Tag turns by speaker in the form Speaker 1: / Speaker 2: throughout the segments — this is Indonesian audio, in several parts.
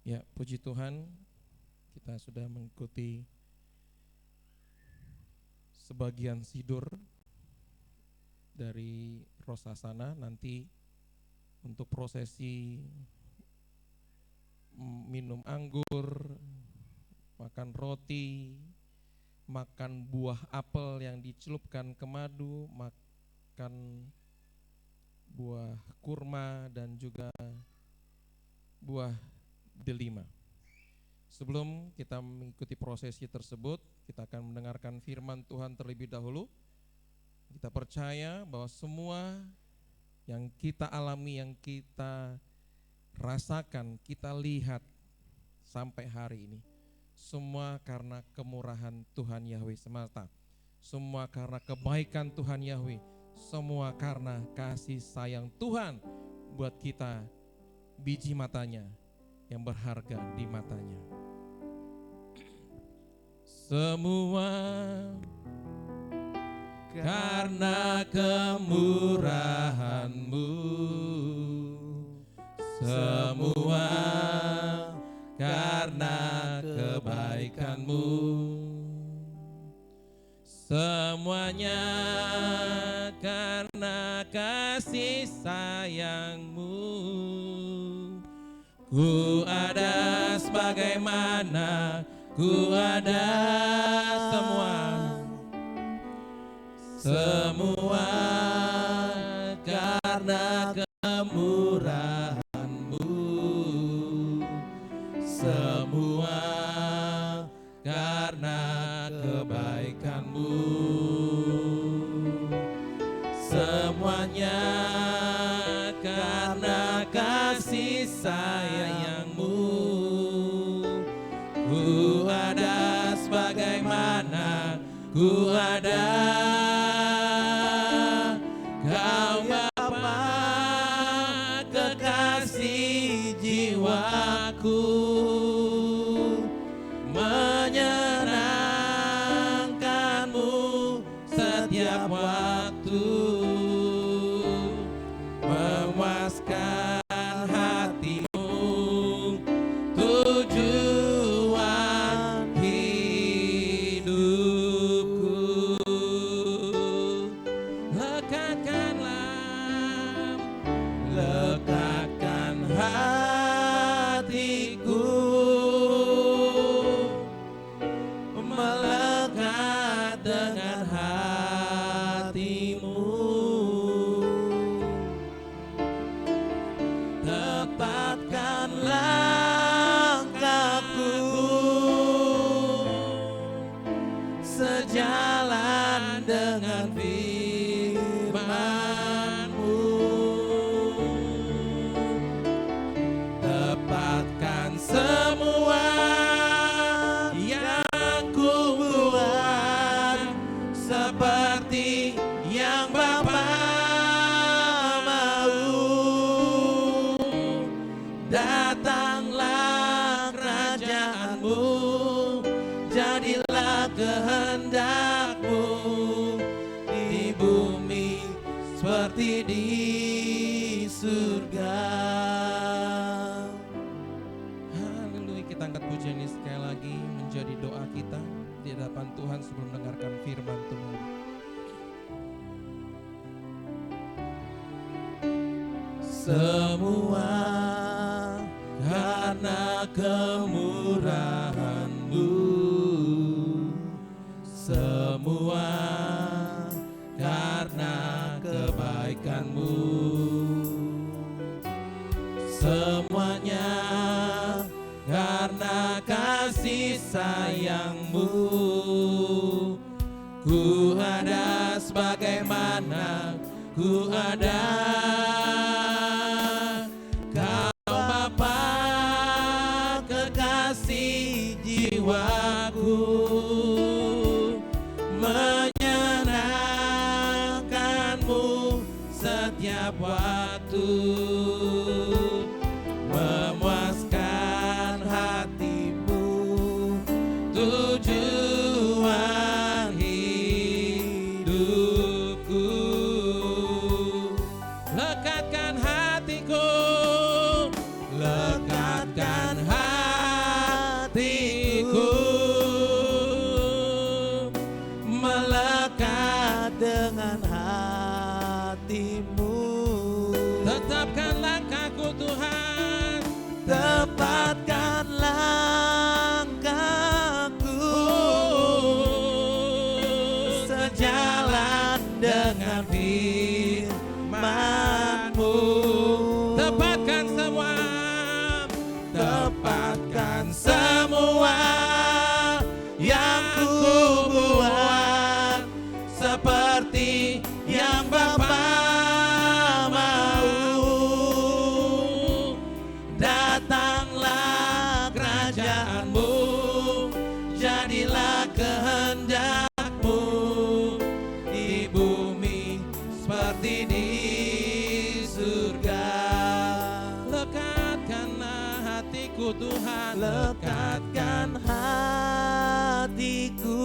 Speaker 1: Ya, puji Tuhan, kita sudah mengikuti sebagian sidur dari Rosasana. Nanti untuk prosesi minum anggur, makan roti, makan buah apel yang dicelupkan ke madu, makan buah kurma dan juga buah delima. Sebelum kita mengikuti prosesi tersebut, kita akan mendengarkan firman Tuhan terlebih dahulu. Kita percaya bahwa semua yang kita alami, yang kita rasakan, kita lihat sampai hari ini, semua karena kemurahan Tuhan Yahweh semata. Semua karena kebaikan Tuhan Yahweh. Semua karena kasih sayang Tuhan buat kita, biji matanya yang berharga di matanya. Semua karena kemurahan-Mu, semua karena kebaikan-Mu, semuanya karena kasih sayang-Mu. Ku ada sebagaimana ku ada, semua karena kemurahan-Mu, semua karena kebaikan-Mu, semuanya karena kasih sayang-Mu. Ku ada sebagaimana ku ada, Kau Bapa kekasih jiwaku, menyenangkan-Mu setiap waktu, memuaskan hatimu, tujuan hidupku. Lekatkan hatiku, melekat dengan hati-Mu. Tepatkan langkahku sejalan dengan firman-Mu. Tepatkan semua yang ku buat seperti yang Bapa mau. Datanglah kerajaan-Mu, jadilah kehendak-Mu di bumi seperti di surga. Haleluya, kita angkat pujian ini sekali lagi menjadi doa kita di hadapan Tuhan sebelum mendengarkan firman Tuhan. Semua karena kemurahan-Mu, semua karena kebaikan-Mu, semuanya karena kasih sayang-Mu. Ku ada sebagaimana ku ada, Kau Bapa kekasih jiwaku, menyenangkan-Mu setiap waktu, memuaskan hati-Mu, tujuan hidupku. Lekatkan hatiku, lekatkan hatiku.
Speaker 2: hatimu.
Speaker 1: Tetapkan langkahku Tuhan,
Speaker 2: Tepatkan langkahku sejalan dengan firman-Mu.
Speaker 1: tepatkan semua,
Speaker 2: Tepatkan semua yang ku buat seperti yang Bapa mau. Datanglah kerajaan-Mu, jadilah kehendak-Mu di bumi seperti di surga.
Speaker 1: lekatkanlah hatiku Tuhan,
Speaker 2: Lekatkan hatiku,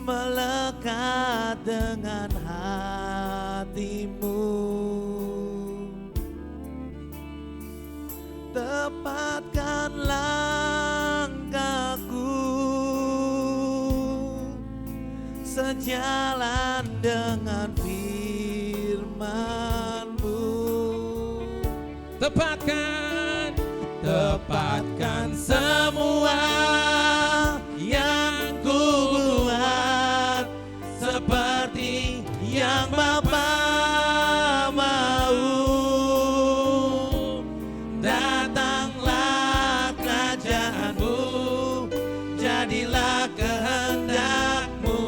Speaker 2: melekat dengan hatimu. Tepatkan langkahku sejalan dengan firman-Mu. Tepatkan semua yang ku buat seperti yang Bapa mau. Datanglah kerajaan-Mu, jadilah kehendak-Mu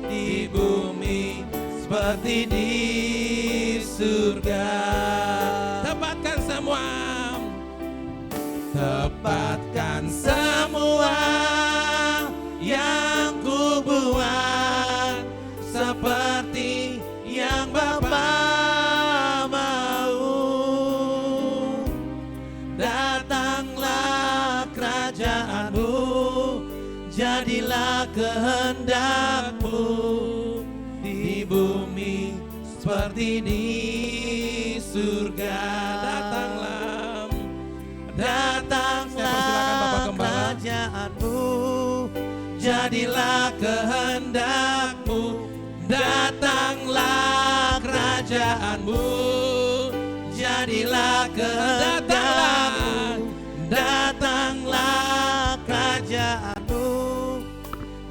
Speaker 2: di bumi seperti di surga.
Speaker 1: tepatkan semua,
Speaker 2: Tepatkan semua yang ku buat seperti yang Bapa mau. Datanglah kerajaan-Mu, jadilah kehendak-Mu di bumi seperti di surga. Datanglah kerajaan-Mu, jadilah kehendak-Mu. Datanglah kerajaan-Mu, jadilah kehendak-Mu. Datanglah kerajaan-Mu,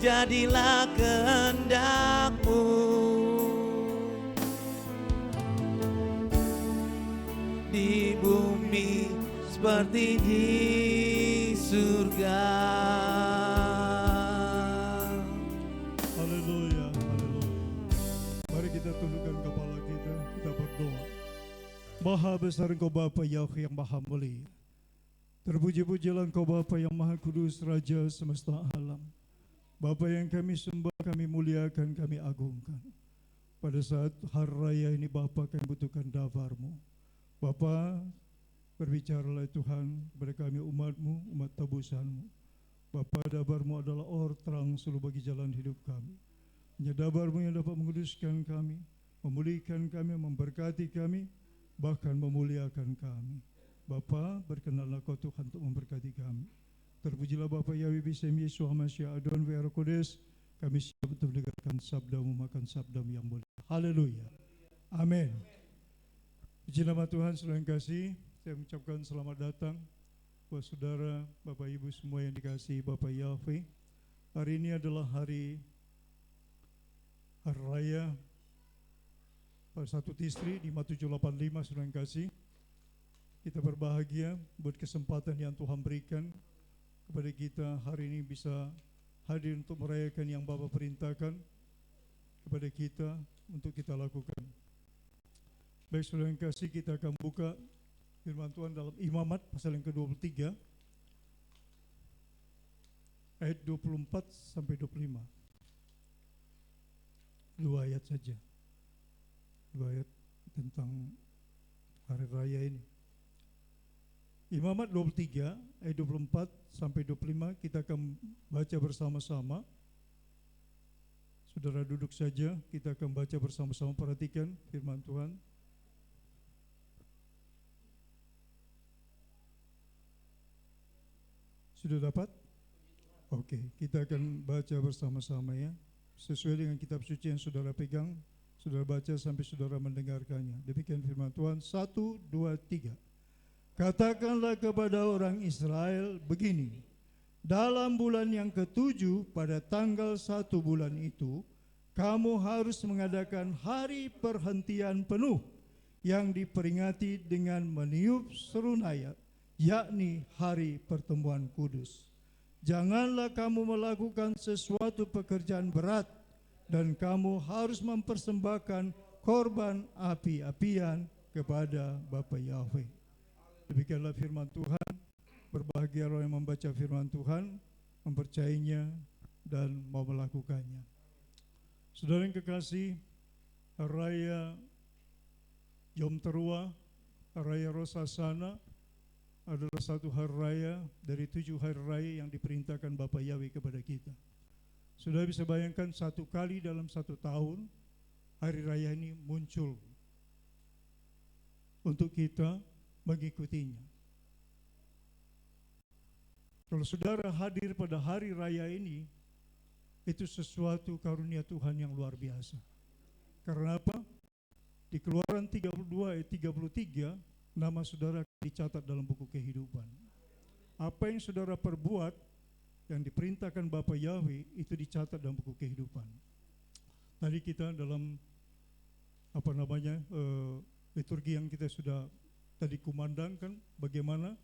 Speaker 2: jadilah kehendak-Mu di bumi seperti di surga.
Speaker 3: Haleluya, haleluya. Mari kita tundukkan kepala kita berdoa. Maha besar Engkau Bapa Yahweh yang maha mulia. Terpuji-pujilah Engkau Bapa yang maha kudus, Raja semesta alam. Bapa yang kami sembah, kami muliakan, kami agungkan. Pada saat hari raya ini Bapa, kami butuhkan dabar-Mu. Bapa, berbicaralah Tuhan kepada kami umat-Mu, umat tebusan-Mu. Bapa, dabar-Mu adalah or terang seluruh bagi jalan hidup kami. Hanya dabar-Mu yang dapat menguduskan kami, memulihkan kami, memberkati kami, bahkan memuliakan kami. Bapa, berkenanlah Kau Tuhan untuk memberkati kami. Terpujilah Bapa Yahweh Bisem Yeshua Masya Adon Wera Kodes. Kami siap untuk mendengarkan sabda-Mu, makan sabda-Mu yang mulia. Haleluya. Amin. Puji nama Tuhan, saudara yang kasih, saya mengucapkan selamat datang buat saudara, Bapak Ibu semua yang dikasihi Bapak Yahweh. Hari ini adalah hari raya pada 1 Tisri 5785, saudara yang kasih. Kita berbahagia buat kesempatan yang Tuhan berikan kepada kita hari ini bisa hadir untuk merayakan yang Bapa perintahkan kepada kita untuk kita lakukan. Baik saudara yang kasih, kita akan buka firman Tuhan dalam Imamat pasal yang ke-23 ayat 24 sampai 25. 2 ayat saja. 2 ayat tentang hari raya ini. Imamat 23 ayat 24 sampai 25 kita akan baca bersama-sama. Saudara duduk saja, kita akan baca bersama-sama, perhatikan firman Tuhan. Sudah dapat? Oke, kita akan baca bersama-sama ya. sesuai dengan kitab suci yang saudara pegang, saudara baca sampai saudara mendengarkannya. Demikian firman Tuhan. 1, 2, 3. Katakanlah kepada orang Israel begini, dalam bulan yang ke-7 pada tanggal 1 bulan itu, kamu harus mengadakan hari perhentian penuh yang diperingati dengan meniup serunai, yakni hari pertemuan kudus. Janganlah kamu melakukan sesuatu pekerjaan berat, dan kamu harus mempersembahkan korban api-apian kepada Bapa Yahweh. Demikianlah firman Tuhan. Berbahagia orang yang membaca firman Tuhan, mempercayainya, dan mau melakukannya. Saudara yang kekasih, Raya Yom Teruah, Raya Rosh Hashanah adalah satu hari raya dari 7 hari raya yang diperintahkan Bapa Yahweh kepada kita. Sudah bisa bayangkan, satu kali dalam 1 tahun hari raya ini muncul untuk kita mengikutinya. Kalau saudara hadir pada hari raya ini, itu sesuatu karunia Tuhan yang luar biasa. Karena apa? Di Keluaran 32 ayat 33, nama saudara dicatat dalam buku kehidupan. Apa yang saudara perbuat yang diperintahkan Bapa Yahweh itu dicatat dalam buku kehidupan. Tadi kita dalam liturgi yang kita sudah tadi kumandangkan, bagaimana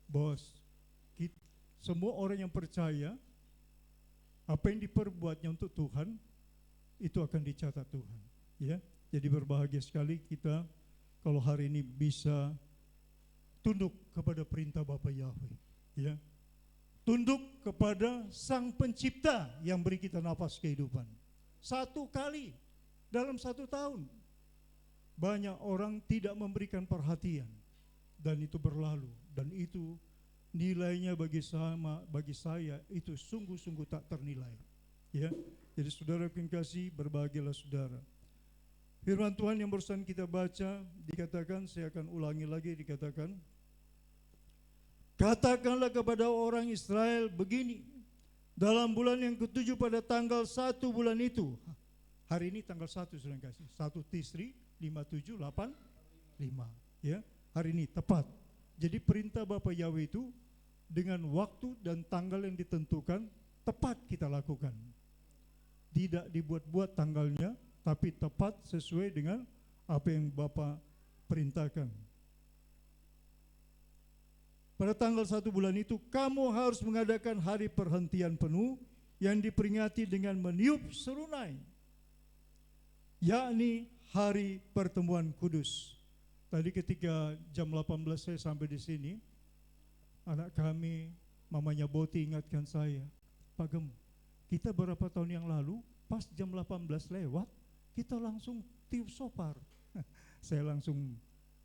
Speaker 3: bahwa semua orang yang percaya apa yang diperbuatnya untuk Tuhan itu akan dicatat Tuhan, ya. Jadi berbahagia sekali kita kalau hari ini bisa tunduk kepada perintah Bapa Yahweh, ya. Tunduk kepada Sang Pencipta yang beri kita nafas kehidupan. 1 kali dalam 1 tahun. Banyak orang tidak memberikan perhatian dan itu berlalu, dan itu nilainya bagi saya itu sungguh-sungguh tak ternilai, ya. Jadi saudara yang kasih, berbahagialah saudara. Firman Tuhan yang barusan kita baca dikatakan, saya akan ulangi lagi, dikatakan, katakanlah kepada orang Israel begini, dalam bulan yang ke-7 pada tanggal 1 bulan itu, hari ini tanggal 1 saudara yang kasih, 1 Tisri 5785, ya, hari ini tepat. Jadi perintah Bapa Yahweh itu dengan waktu dan tanggal yang ditentukan tepat kita lakukan. Tidak dibuat-buat tanggalnya, tapi tepat sesuai dengan apa yang Bapa perintahkan. Pada tanggal 1 bulan itu kamu harus mengadakan hari perhentian penuh yang diperingati dengan meniup serunai, yakni hari pertemuan kudus. Tadi ketika jam 18 saya sampai di sini, anak kami, mamanya Boti ingatkan saya, Pak Gem, kita berapa tahun yang lalu pas jam 18 lewat, kita langsung tiup sopar. Saya langsung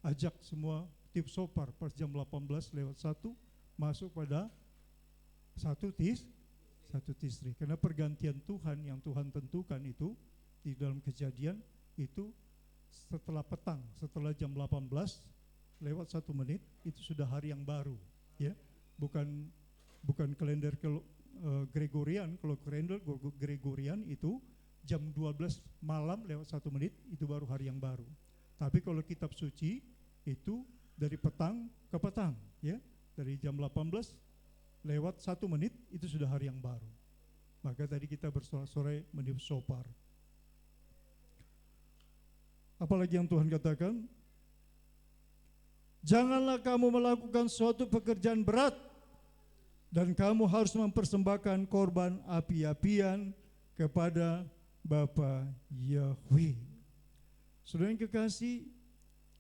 Speaker 3: ajak semua tiup sopar pas jam 18 lewat 1, masuk pada 1 Tisri. Karena pergantian Tuhan yang Tuhan tentukan itu di dalam Kejadian itu setelah petang, setelah jam 18 lewat 1 menit itu sudah hari yang baru, ya. Bukan kalender Gregorian. Kalau kalender Gregorian itu jam 12 malam lewat 1 menit itu baru hari yang baru. Tapi kalau kitab suci itu dari petang ke petang, ya. Dari jam 18 lewat 1 menit itu sudah hari yang baru. Maka tadi kita bersorak-sorai meniup sopar. Apalagi yang Tuhan katakan, janganlah kamu melakukan suatu pekerjaan berat, dan kamu harus mempersembahkan korban api-apian kepada Bapa Yahweh. Saudara yang kekasih,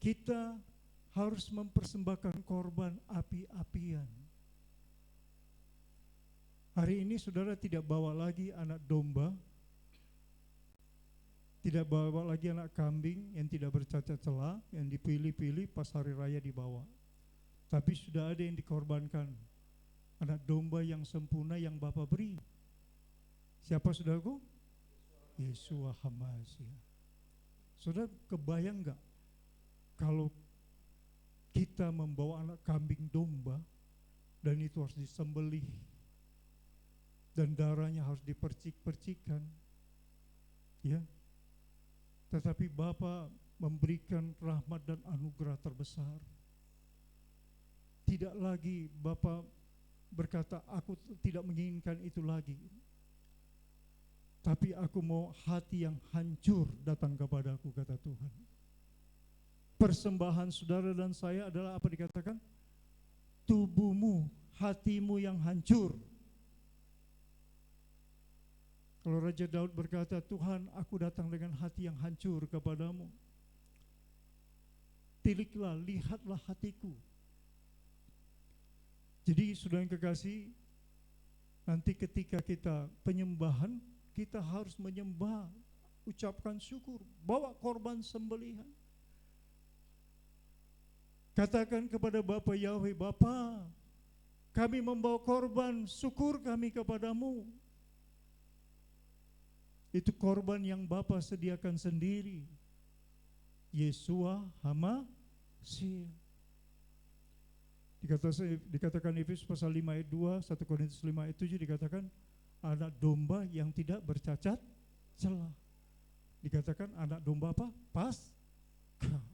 Speaker 3: kita harus mempersembahkan korban api-apian. Hari ini saudara tidak bawa lagi anak domba, tidak bawa lagi anak kambing yang tidak bercacat celah, yang dipilih-pilih pas hari raya dibawa. Tapi sudah ada yang dikorbankan, anak domba yang sempurna yang Bapa beri. Siapa saudaraku? Yeshua HaMashiach. Saudara kebayang enggak kalau kita membawa anak kambing domba dan itu harus disembelih dan darahnya harus dipercik-percikan, Ya. Tetapi Bapa memberikan rahmat dan anugerah terbesar. Tidak lagi Bapa berkata, aku tidak menginginkan itu lagi. Tapi aku mau hati yang hancur datang kepadaku, kata Tuhan. Persembahan saudara dan saya adalah apa dikatakan? Tubuhmu, hatimu yang hancur. Kalau Raja Daud berkata, Tuhan, aku datang dengan hati yang hancur kepadamu. Tiliklah, lihatlah hatiku. Jadi saudara yang kekasih, nanti ketika kita penyembahan, kita harus menyembah, ucapkan syukur, bawa korban sembelihan. Katakan kepada Bapa Yahweh, Bapa, kami membawa korban syukur kami kepadamu. Itu korban yang Bapa sediakan sendiri. Yesua HaMashiach. Dikatakan Efesus pasal 5 ayat 2, 1 Korintus 5 ayat 7 dikatakan anak domba yang tidak bercacat celah. Dikatakan anak domba apa? Paskah.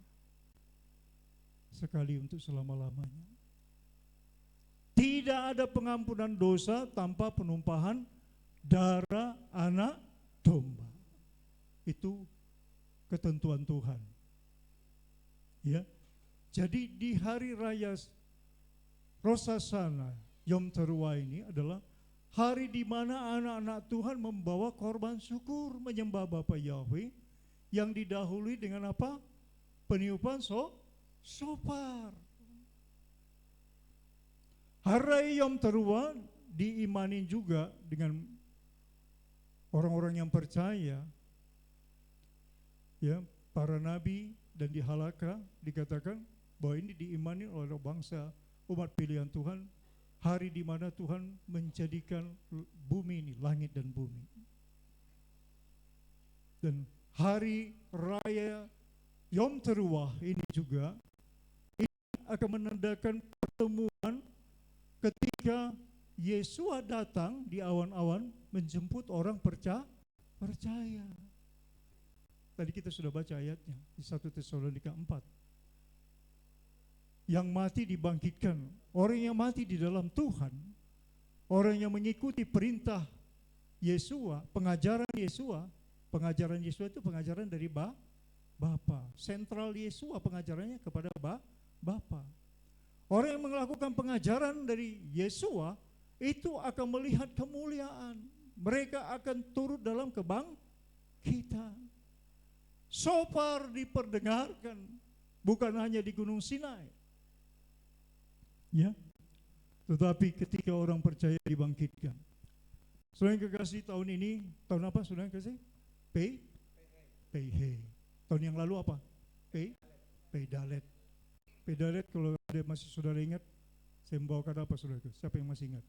Speaker 3: Sekali untuk selama-lamanya. Tidak ada pengampunan dosa tanpa penumpahan darah anak domba. Itu ketentuan Tuhan. Ya. Jadi di hari raya Rosh Hashanah, Yom Teruah ini adalah hari di mana anak-anak Tuhan membawa korban syukur menyembah Bapa Yahweh yang didahului dengan apa? Peniupan shofar. Hari Yom Teruah diimani juga dengan orang-orang yang percaya, ya, para nabi dan di halakha dikatakan bahwa ini diimani oleh bangsa umat pilihan Tuhan, hari di mana Tuhan menjadikan bumi ini, langit dan bumi. Dan hari raya Yom Teruah ini juga ini akan menandakan pertemuan ketika Yesua datang di awan-awan menjemput orang percaya. Tadi kita sudah baca ayatnya di 1 Tesalonika 4. Yang mati dibangkitkan, orang yang mati di dalam Tuhan, orang yang mengikuti perintah Yesua, pengajaran Yesua itu pengajaran dari Bapa. Sentral Yesua pengajarannya kepada Bapa. Orang yang melakukan pengajaran dari Yesua itu akan melihat kemuliaan. Mereka akan turut dalam kebangkitan. Shofar diperdengarkan bukan hanya di Gunung Sinai. Ya, tetapi ketika orang percaya dibangkitkan. Saudara yang kekasih, tahun ini, tahun apa saudara yang kekasih? Peihe. Tahun yang lalu apa? Peidalet. Peidalet kalau ada masih saudara ingat, saya membawakan apa saudara? Siapa yang masih ingat?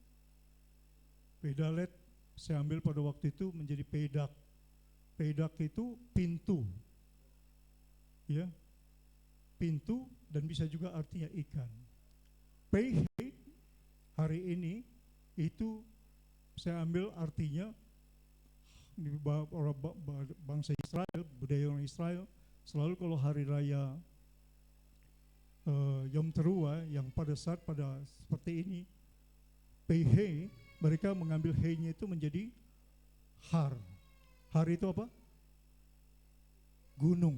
Speaker 3: Peidalet saya ambil pada waktu itu menjadi peidak. Peidak itu pintu. Ya. Pintu dan bisa juga artinya ikan. Peihe hari ini itu saya ambil artinya bangsa Israel, budaya orang Israel selalu kalau hari raya Yom Teruah yang pada saat pada seperti ini Peihe, mereka mengambil he-nya itu menjadi har. Har itu apa? Gunung.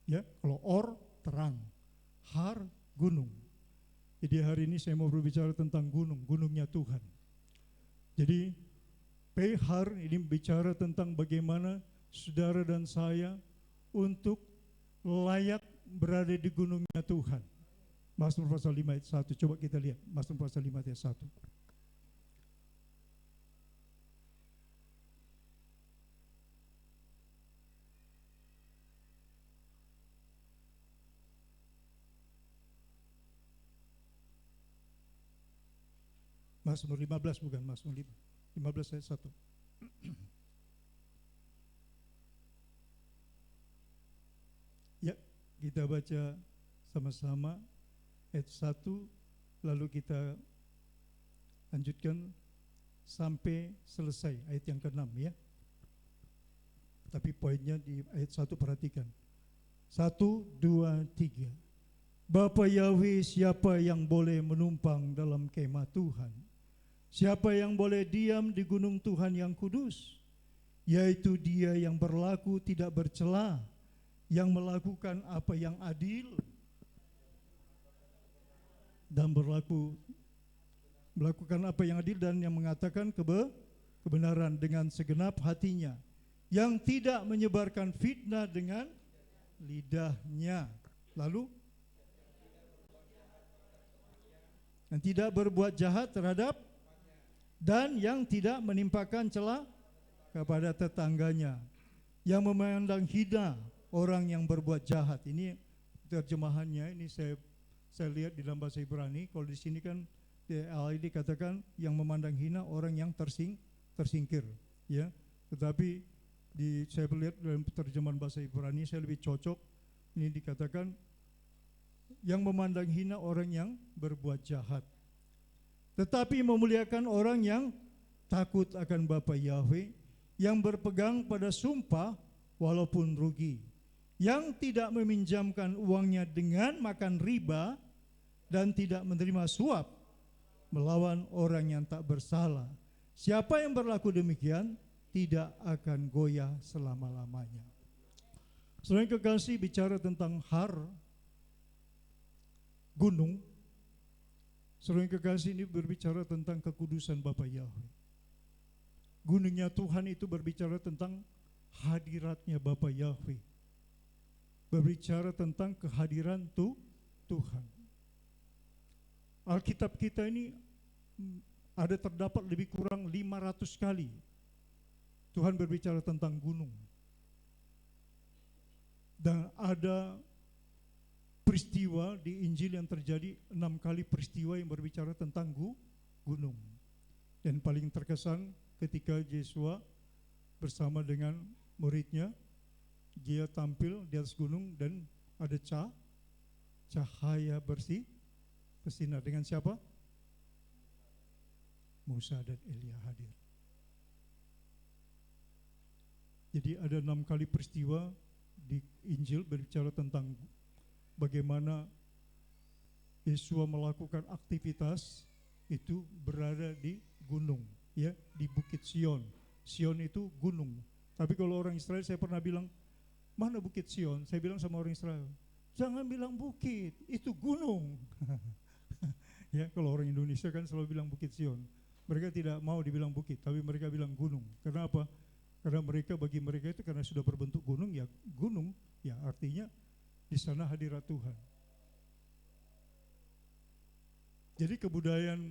Speaker 3: Ya, kalau or terang, har gunung. Jadi hari ini saya mau berbicara tentang gunungnya Tuhan. Jadi Pehar ini bicara tentang bagaimana saudara dan saya untuk layak berada di gunungnya Tuhan. Mazmur pasal 5 ayat 1, coba kita lihat Mazmur pasal 5 ayat 1. Mazmur 15 bukan Mazmur 15 ayat 1. Ya, kita baca sama-sama ayat 1 lalu kita lanjutkan sampai selesai ayat yang ke-6 ya. Tapi poinnya di ayat 1 perhatikan. 1, 2, 3. Bapa Yahweh, siapa yang boleh menumpang dalam kemah Tuhan? Siapa yang boleh diam di gunung Tuhan yang kudus? Yaitu Dia yang berlaku tidak bercela, yang melakukan apa yang adil dan melakukan apa yang adil dan yang mengatakan kebenaran dengan segenap hatinya, yang tidak menyebarkan fitnah dengan lidahnya, lalu yang tidak berbuat jahat terhadap dan yang tidak menimpakan celah kepada tetangganya, yang memandang hina orang yang berbuat jahat. Ini terjemahannya, ini saya lihat di dalam bahasa Ibrani. Kalau di sini kan di katakan yang memandang hina orang yang tersingkir, ya. Tetapi saya lihat dalam terjemahan bahasa Ibrani saya lebih cocok, ini dikatakan yang memandang hina orang yang berbuat jahat, tetapi memuliakan orang yang takut akan Bapa Yahweh, yang berpegang pada sumpah walaupun rugi, yang tidak meminjamkan uangnya dengan makan riba dan tidak menerima suap melawan orang yang tak bersalah. Siapa yang berlaku demikian tidak akan goyah selama-lamanya. Saudara yang kekasih, bicara tentang gunung. Saudara yang kekasih, ini berbicara tentang kekudusan Bapa Yahweh. Gunungnya Tuhan itu berbicara tentang hadiratnya Bapa Yahweh. Berbicara tentang kehadiran Tuhan. Alkitab kita ini terdapat lebih kurang 500 kali Tuhan berbicara tentang gunung. Dan ada peristiwa di Injil yang terjadi 6 kali peristiwa yang berbicara tentang gunung. Dan paling terkesan ketika Yesua bersama dengan muridnya, dia tampil di atas gunung dan ada cahaya bersih bersinar. Dengan siapa? Musa dan Elia hadir. Jadi ada 6 kali peristiwa di Injil berbicara tentang bagaimana Yesua melakukan aktivitas itu berada di gunung, ya, di Bukit Sion. Sion itu gunung. Tapi kalau orang Israel, saya pernah bilang, mana Bukit Sion? Saya bilang sama orang Israel, jangan bilang bukit, itu gunung. Ya, kalau orang Indonesia kan selalu bilang Bukit Sion. Mereka tidak mau dibilang bukit, tapi mereka bilang gunung. Kenapa? Karena bagi mereka itu karena sudah berbentuk gunung, ya artinya di sana hadirat Tuhan. Jadi kebudayaan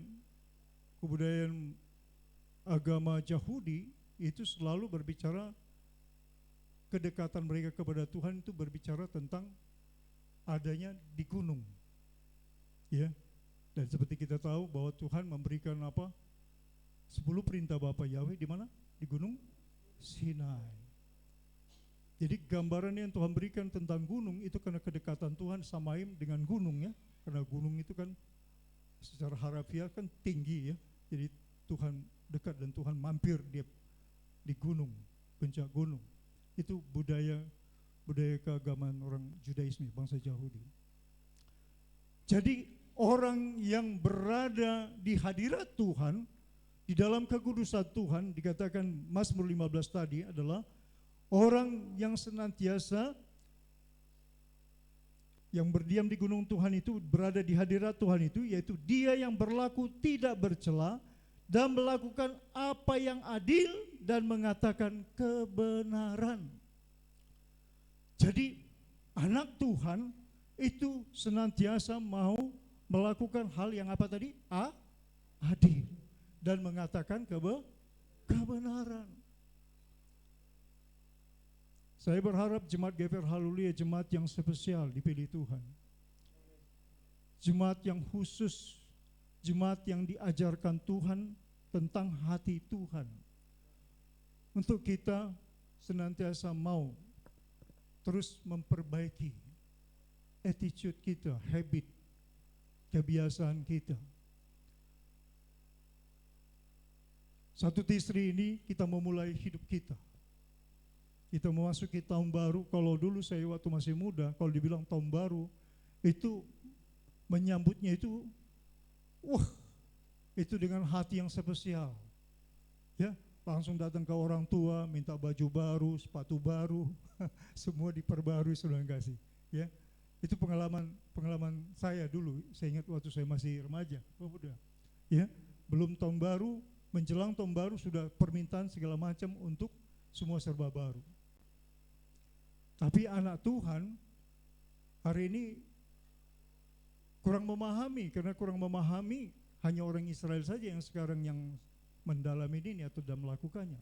Speaker 3: agama Yahudi itu selalu berbicara kedekatan mereka kepada Tuhan itu berbicara tentang adanya di gunung. Ya. Dan seperti kita tahu bahwa Tuhan memberikan 10 perintah Bapa Yahweh di mana? Di Gunung Sinai. Jadi gambaran yang Tuhan berikan tentang gunung itu karena kedekatan Tuhan samaim dengan gunung, ya. Karena gunung itu kan secara harafiah kan tinggi, ya. Jadi Tuhan dekat dan Tuhan mampir di gunung, puncak gunung. Itu budaya keagamaan orang Judaisme, bangsa Yahudi. Jadi orang yang berada di hadirat Tuhan, di dalam kekudusan Tuhan, dikatakan Mazmur 15 tadi adalah orang yang senantiasa yang berdiam di gunung Tuhan itu, berada di hadirat Tuhan itu, yaitu dia yang berlaku tidak bercela dan melakukan apa yang adil dan mengatakan kebenaran. Jadi anak Tuhan itu senantiasa mau melakukan hal yang apa tadi? Adil dan mengatakan kebenaran. Saya berharap jemaat GPR Haleluya jemaat yang spesial dipilih Tuhan. Jemaat yang khusus, jemaat yang diajarkan Tuhan tentang hati Tuhan. Untuk kita senantiasa mau terus memperbaiki attitude kita, habit, kebiasaan kita. Satu Tisri ini kita memulai hidup kita Kita memasuki tahun baru. Kalau dulu saya waktu masih muda, kalau dibilang tahun baru, itu menyambutnya itu, wah, itu dengan hati yang spesial. Ya, langsung datang ke orang tua, minta baju baru, sepatu baru, semua diperbarui, saudara kasih. Ya, itu pengalaman saya dulu. Saya ingat waktu saya masih remaja, muda. Ya, belum tahun baru, menjelang tahun baru sudah permintaan segala macam untuk semua serba baru. Tapi anak Tuhan hari ini kurang memahami, karena kurang memahami hanya orang Israel saja yang sekarang yang mendalami ini atau dan melakukannya.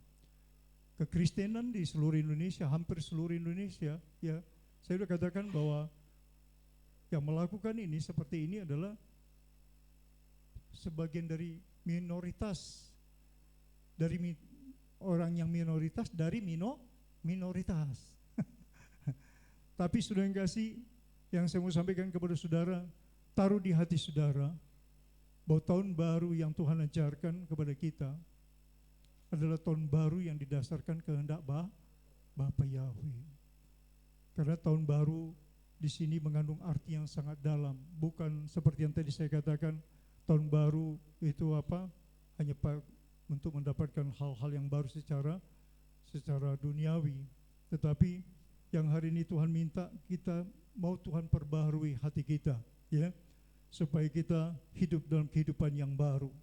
Speaker 3: Kekristenan di seluruh Indonesia, hampir seluruh Indonesia, ya, saya sudah katakan bahwa yang melakukan ini seperti ini adalah sebagian dari minoritas, dari orang yang minoritas dari minoritas. Tapi sudah yang kasih, yang saya mau sampaikan kepada saudara, taruh di hati saudara bahwa tahun baru yang Tuhan ajarkan kepada kita adalah tahun baru yang didasarkan kehendak Bapa Yahweh. Karena tahun baru di sini mengandung arti yang sangat dalam, bukan seperti yang tadi saya katakan tahun baru itu apa? Hanya untuk mendapatkan hal-hal yang baru secara duniawi, tetapi yang hari ini Tuhan minta kita mau Tuhan perbaharui hati kita, ya, supaya kita hidup dalam kehidupan yang baru.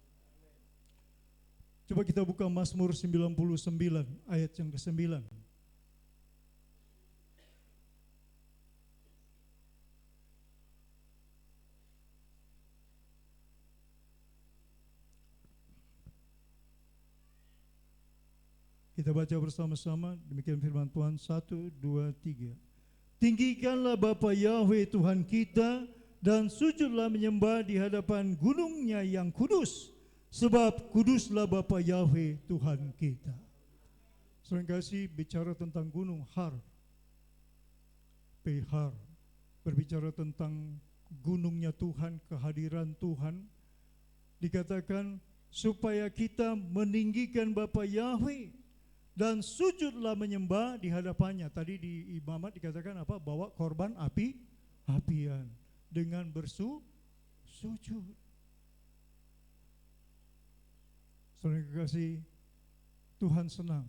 Speaker 3: Coba kita buka Mazmur 99 ayat yang ke-9. Kita baca bersama-sama, demikian firman Tuhan, 1, 2, 3. Tinggikanlah Bapa Yahweh Tuhan kita, dan sujudlah menyembah di hadapan gunungnya yang kudus, sebab kuduslah Bapa Yahweh Tuhan kita. Sering kasih bicara tentang gunung Har, Har, berbicara tentang gunungnya Tuhan, kehadiran Tuhan. Dikatakan supaya kita meninggikan Bapa Yahweh dan sujudlah menyembah di hadapannya. Tadi di imamat dikatakan apa? Bawa korban apian dengan bersujud. Saudara kekasih, Tuhan senang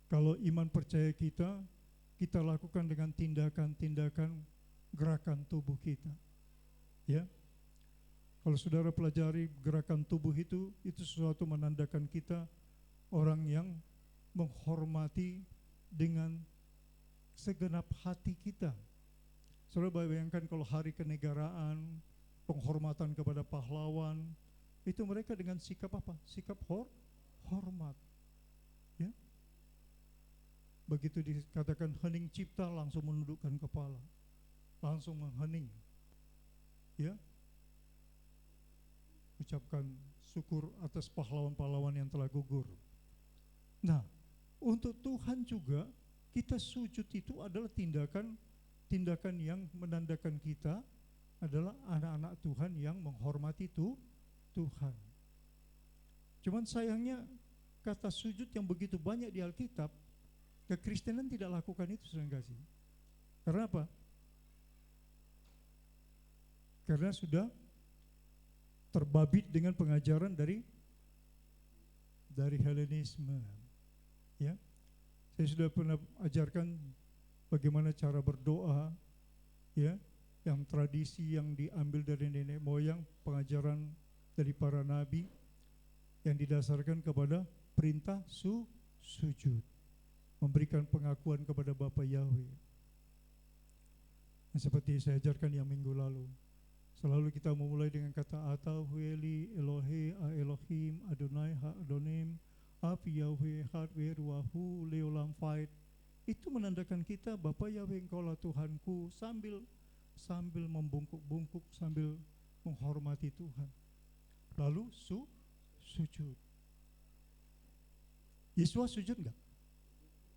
Speaker 3: kalau iman percaya kita lakukan dengan tindakan-tindakan gerakan tubuh kita. Ya. Kalau saudara pelajari gerakan tubuh itu sesuatu menandakan kita orang yang menghormati dengan segenap hati kita. Saudara bayangkan kalau hari kenegaraan, penghormatan kepada pahlawan, itu mereka dengan sikap apa? Sikap hormat. Ya. Begitu dikatakan hening cipta, langsung menundukkan kepala, langsung menghening. Ya. Ucapkan syukur atas pahlawan-pahlawan yang telah gugur. Nah, untuk Tuhan juga kita sujud itu adalah tindakan yang menandakan kita adalah anak-anak Tuhan yang menghormati Tuhan. Cuman sayangnya kata sujud yang begitu banyak di Alkitab, kekristenan tidak lakukan itu, saudara kasih. Karena apa? Karena sudah terbabit dengan pengajaran dari Helenisme. Ya, saya sudah pernah ajarkan bagaimana cara berdoa, ya, yang tradisi yang diambil dari nenek moyang, pengajaran dari para nabi yang didasarkan kepada perintah sujud, memberikan pengakuan kepada Bapa Yahweh. Nah, seperti saya ajarkan yang minggu lalu, selalu kita memulai dengan kata Ata Hueli Elohe A Elohim Adonai Ha Adonim Api Yahweh Hadwe Ruahu Leolam Fight. Itu menandakan kita Bapa Yahweh Engkaulah Tuhanku, sambil membungkuk-bungkuk, sambil menghormati Tuhan. Lalu sujud. Yesus sujud enggak?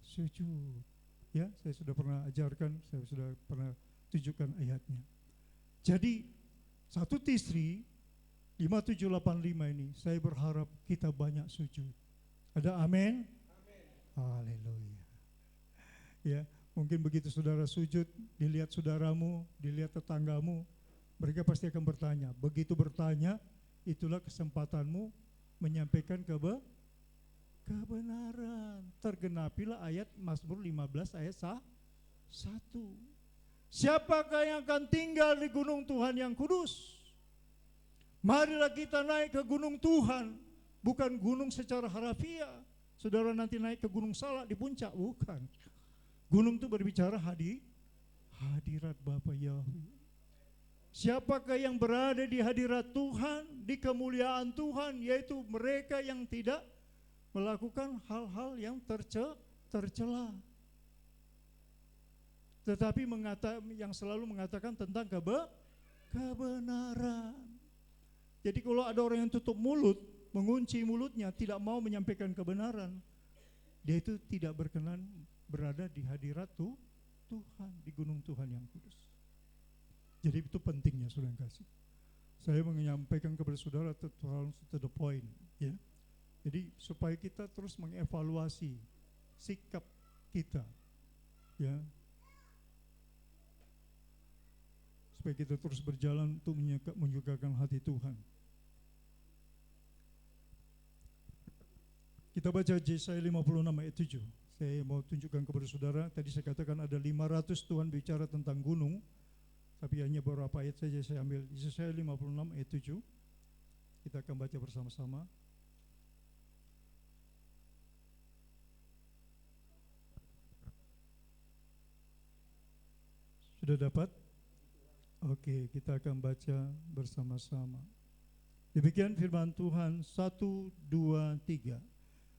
Speaker 3: Sujud. Ya, saya sudah pernah ajarkan, saya sudah pernah tunjukkan ayatnya. Jadi 1 Tisri 5785 ini saya berharap kita banyak sujud. Ada amin? Haleluya. Ya, mungkin begitu saudara sujud, dilihat saudaramu, dilihat tetanggamu, mereka pasti akan bertanya. Begitu bertanya, itulah kesempatanmu menyampaikan kebenaran. Tergenapilah ayat Mazmur 15 ayat 1. Siapakah yang akan tinggal di gunung Tuhan yang kudus? Marilah kita naik ke gunung Tuhan, bukan gunung secara harafiah. Saudara nanti naik ke gunung Salak di puncak, bukan. Gunung itu berbicara hadirat Bapa Yahweh. Siapakah yang berada di hadirat Tuhan, di kemuliaan Tuhan, yaitu mereka yang tidak melakukan hal-hal yang tercela. Tetapi yang selalu mengatakan tentang kebenaran. Jadi kalau ada orang yang tutup mulut, mengunci mulutnya, tidak mau menyampaikan kebenaran, dia itu tidak berkenan berada di hadirat Tuhan, di gunung Tuhan yang kudus. Jadi itu pentingnya, saudara yang kasih. Saya menyampaikan kepada saudara to the point, ya. Jadi supaya kita terus mengevaluasi sikap kita, ya. Supaya kita terus berjalan untuk menyukakan hati Tuhan. Kita baca Yesaya 56 ayat 7. Saya mau tunjukkan kepada saudara, tadi saya katakan ada 500 Tuhan bicara tentang gunung, tapi hanya beberapa ayat saja saya ambil. Yesaya 56 ayat 7. Kita akan baca bersama-sama. Sudah dapat? Oke, kita akan baca bersama-sama. Demikian firman Tuhan, 1, 2, 3.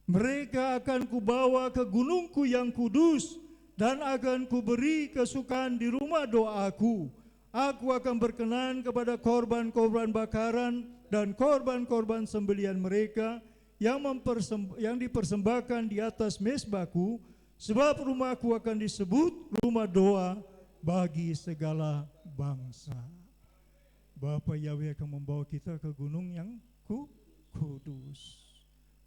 Speaker 3: Mereka akan kubawa ke gunungku yang kudus, dan akan kuberi kesukaan di rumah doaku. Aku akan berkenan kepada korban-korban bakaran dan korban-korban sembelihan mereka yang dipersembahkan di atas mezbahku, sebab rumahku akan disebut rumah doa bagi segala bangsa. Bapa Yahweh akan membawa kita ke gunung yang kudus.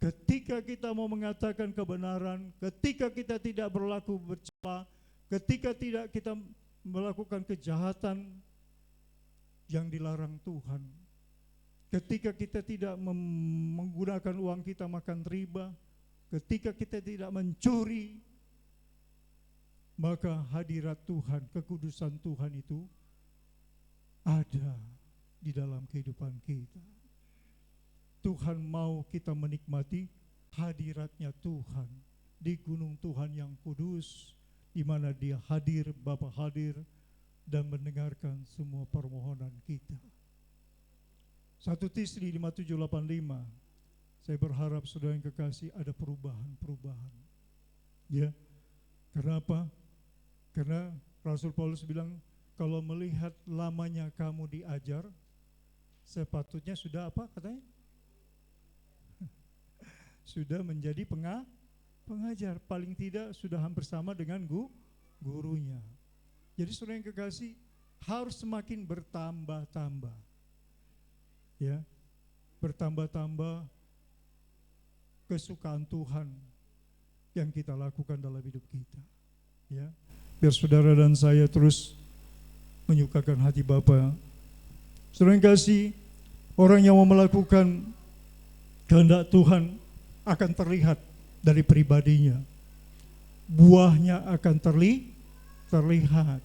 Speaker 3: Ketika kita mau mengatakan kebenaran, ketika kita tidak berlaku bercela, ketika tidak kita melakukan kejahatan yang dilarang Tuhan, ketika kita tidak menggunakan uang kita makan riba, ketika kita tidak mencuri, maka hadirat Tuhan, kekudusan Tuhan itu ada di dalam kehidupan kita. Tuhan mau kita menikmati hadiratnya Tuhan di gunung Tuhan yang kudus, di mana Dia hadir, Bapa hadir, dan mendengarkan semua permohonan kita. 1 Tisri 5785. Saya berharap saudara yang kekasih ada perubahan-perubahan. Ya, kenapa? Karena Rasul Paulus bilang, kalau melihat lamanya kamu diajar, sepatutnya sudah apa katanya? Sudah menjadi pengajar, paling tidak sudah hampir sama dengan gurunya. Jadi saudara yang kekasih harus semakin bertambah-tambah, ya, bertambah-tambah kesukaan Tuhan yang kita lakukan dalam hidup kita, ya. Biar saudara dan saya terus menyukakan hati Bapa. Saudara yang kasih, orang yang mau melakukan kehendak Tuhan akan terlihat dari pribadinya. Buahnya akan terlihat.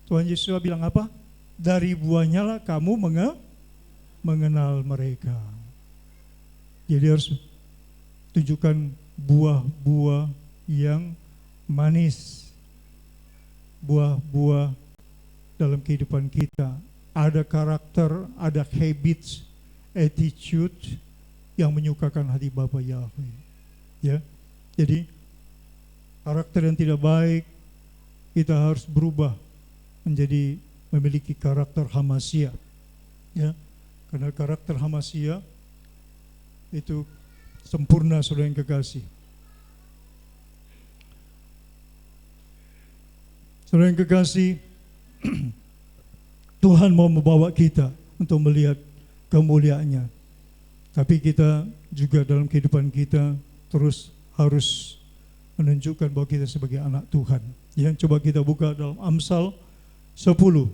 Speaker 3: Tuhan Yesus bilang apa? Dari buahnya lah kamu mengenal mereka. Jadi harus tunjukkan buah-buah yang manis. Buah-buah dalam kehidupan kita. Ada karakter, ada habits, attitude yang menyukakan hati Bapa Yahweh, ya. Jadi karakter yang tidak baik, kita harus berubah menjadi memiliki karakter Hamasia, ya. Karena karakter Hamasia itu sempurna, saudara yang kekasih. Saudara yang kekasih, Tuhan mau membawa kita untuk melihat kemuliaannya. Tapi kita juga dalam kehidupan kita terus harus menunjukkan bahwa kita sebagai anak Tuhan. Yang coba kita buka dalam Amsal 10.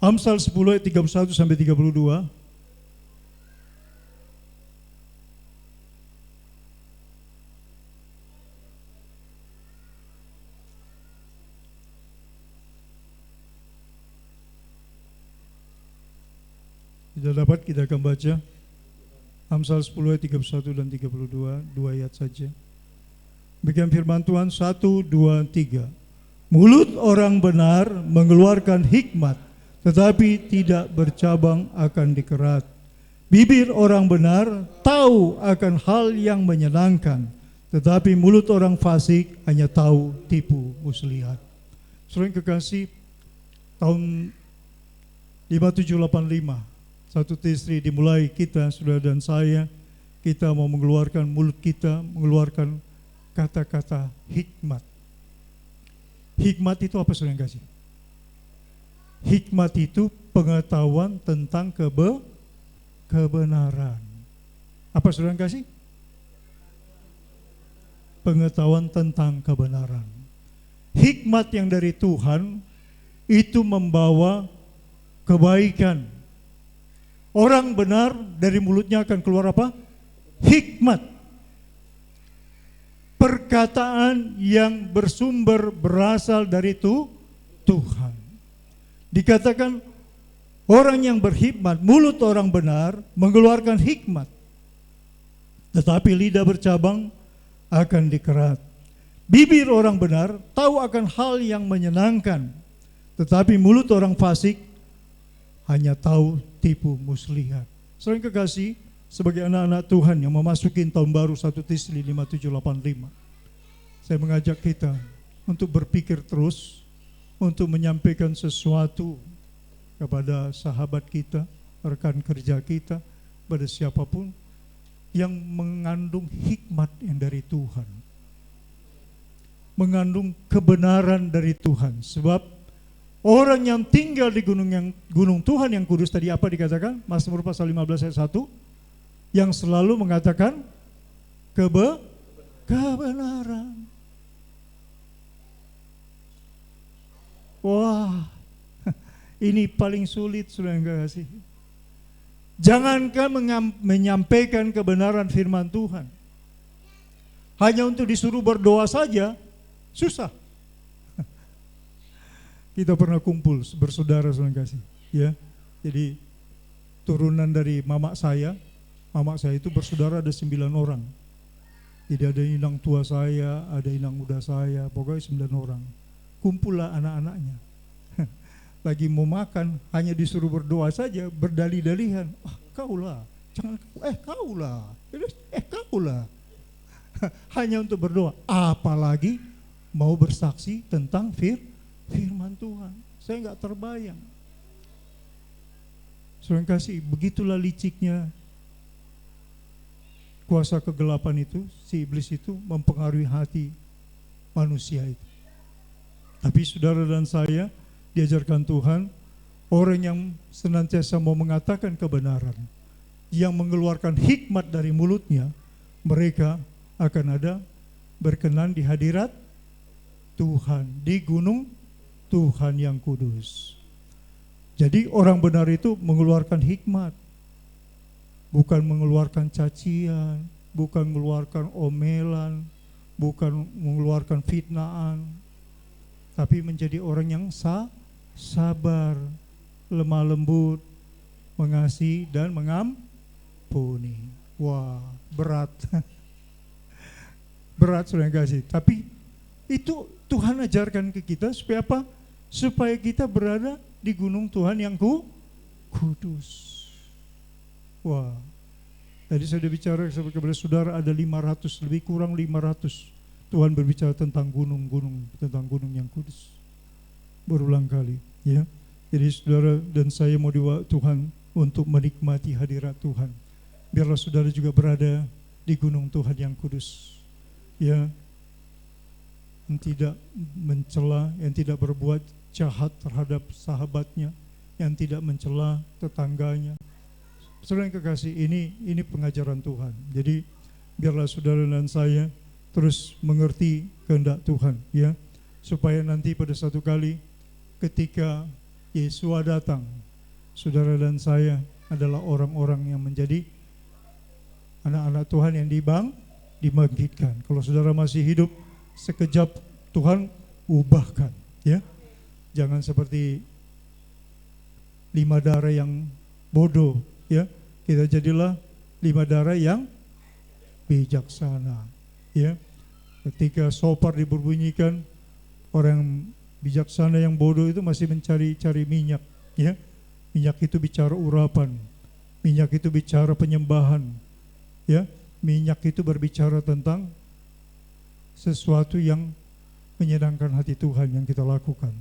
Speaker 3: Amsal 10 ayat 31 sampai 32. Tidak dapat, kita akan baca Amsal 10 ayat 31 dan 32, 2 ayat saja. Demikian firman Tuhan, 1, 2, 3. Mulut orang benar mengeluarkan hikmat, tetapi tidak bercabang akan dikerat. Bibir orang benar tahu akan hal yang menyenangkan, tetapi mulut orang fasik hanya tahu tipu muslihat. Saudara yang kekasih, tahun 5785 satu istri dimulai kita, saudara dan saya, kita mau mengeluarkan mulut kita, mengeluarkan kata-kata hikmat. Hikmat itu apa, saudara yang kasih? Hikmat itu pengetahuan tentang kebenaran. Apa, saudara yang kasih? Pengetahuan tentang kebenaran. Hikmat yang dari Tuhan itu membawa kebaikan. Orang benar dari mulutnya akan keluar apa? Hikmat. Perkataan yang bersumber berasal dari Tuhan. Dikatakan orang yang berhikmat, mulut orang benar mengeluarkan hikmat. Tetapi lidah bercabang akan dikerat. Bibir orang benar tahu akan hal yang menyenangkan. Tetapi mulut orang fasik hanya tahu tipu muslihat. Saudara yang kekasih, sebagai anak-anak Tuhan yang memasuki tahun baru 1 Tisri 5785, saya mengajak kita untuk berpikir terus, untuk menyampaikan sesuatu kepada sahabat kita, rekan kerja kita, pada siapapun yang mengandung hikmat yang dari Tuhan, mengandung kebenaran dari Tuhan. Sebab orang yang tinggal di gunung Tuhan yang kudus tadi apa dikatakan? Mazmur pasal 15 ayat 1, yang selalu mengatakan kebenaran. Wah, ini paling sulit, saudara yang kasih. Jangankan menyampaikan kebenaran firman Tuhan, hanya untuk disuruh berdoa saja susah. Kita pernah kumpul bersaudara, saudara yang kasih, ya. Jadi turunan dari mama saya itu bersaudara ada 9 orang. Jadi ada inang tua saya, ada inang muda saya, pokoknya 9 orang. Kumpullah anak-anaknya. Lagi mau makan, hanya disuruh berdoa saja, berdalih-dalihan. Kaulah, jangan, kaulah, kaulah. Hanya untuk berdoa, apalagi mau bersaksi tentang firman Tuhan. Saya enggak terbayang. Saudara yang kasih, begitulah liciknya kuasa kegelapan itu, si iblis itu mempengaruhi hati manusia itu. Tapi saudara dan saya diajarkan Tuhan, orang yang senantiasa mau mengatakan kebenaran, yang mengeluarkan hikmat dari mulutnya, mereka akan ada berkenan di hadirat Tuhan, di gunung Tuhan yang kudus. Jadi orang benar itu mengeluarkan hikmat, bukan mengeluarkan cacian, bukan mengeluarkan omelan, bukan mengeluarkan fitnaan, tapi menjadi orang yang sabar, lemah lembut, mengasihi dan mengampuni. Wah, berat. Berat, saudara yang kasih. Tapi itu Tuhan ajarkan ke kita supaya apa? Supaya kita berada di gunung Tuhan yang kudus. Wah, tadi saya sudah bicara kepada saudara, ada 500, lebih kurang 500. Tuhan berbicara tentang gunung-gunung, tentang gunung yang kudus. Berulang kali, ya. Jadi saudara dan saya mau dibawa Tuhan untuk menikmati hadirat Tuhan. Biarlah saudara juga berada di gunung Tuhan yang kudus. Ya. yang tidak mencela, yang tidak berbuat jahat terhadap sahabatnya, yang tidak mencela tetangganya. Saudara yang kekasih, ini pengajaran Tuhan. Jadi biarlah saudara dan saya terus mengerti kehendak Tuhan, ya, supaya nanti pada satu kali ketika Yesua datang, saudara dan saya adalah orang-orang yang menjadi anak-anak Tuhan yang dibangkitkan. Kalau saudara masih hidup, sekejap Tuhan ubahkan, ya. Jangan seperti 5 darah yang bodoh, ya. Kita jadilah 5 darah yang bijaksana, ya. Ketika sopar diberbunyikan, orang bijaksana yang bodoh itu masih mencari minyak, ya. Minyak itu bicara urapan, minyak itu bicara penyembahan, ya. Minyak itu berbicara tentang sesuatu yang menyenangkan hati Tuhan yang kita lakukan.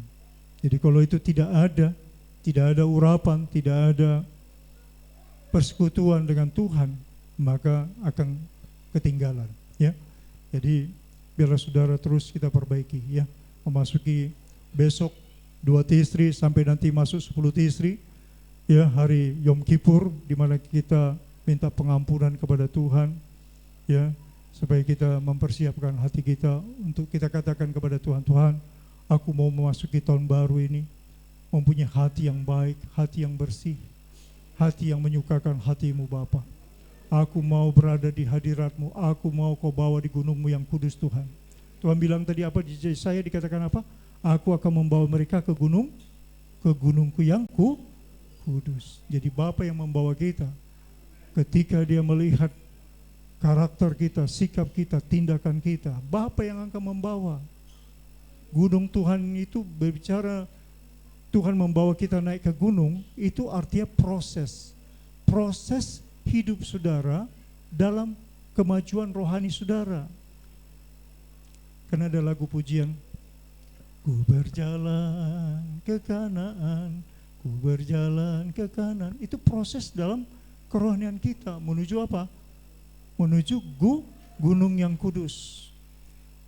Speaker 3: Jadi kalau itu tidak ada urapan, tidak ada persekutuan dengan Tuhan, maka akan ketinggalan, ya. Jadi biarlah saudara terus kita perbaiki, ya. Memasuki besok 2 Tisri sampai nanti masuk 10 Tisri, ya, hari Yom Kippur, di mana kita minta pengampunan kepada Tuhan, ya, supaya kita mempersiapkan hati kita untuk kita katakan kepada Tuhan, Tuhan, aku mau memasuki tahun baru ini mempunyai hati yang baik, hati yang bersih, hati yang menyukakan hati-Mu Bapa. Aku mau berada di hadirat-Mu, aku mau Kau bawa di gunung-Mu yang kudus, Tuhan. Tuhan bilang tadi apa di Yesaya, dikatakan apa? Aku akan membawa mereka ke gunungku yang kudus. Jadi Bapa yang membawa kita. Ketika Dia melihat karakter kita, sikap kita, tindakan kita, Bapa yang akan membawa. Gunung Tuhan itu berbicara, Tuhan membawa kita naik ke gunung, itu artinya proses hidup saudara dalam kemajuan rohani saudara. Karena ada lagu pujian, ku berjalan ke Kanaan, ku berjalan ke kanan. Itu proses dalam kerohanian kita menuju apa? Menuju gunung yang kudus.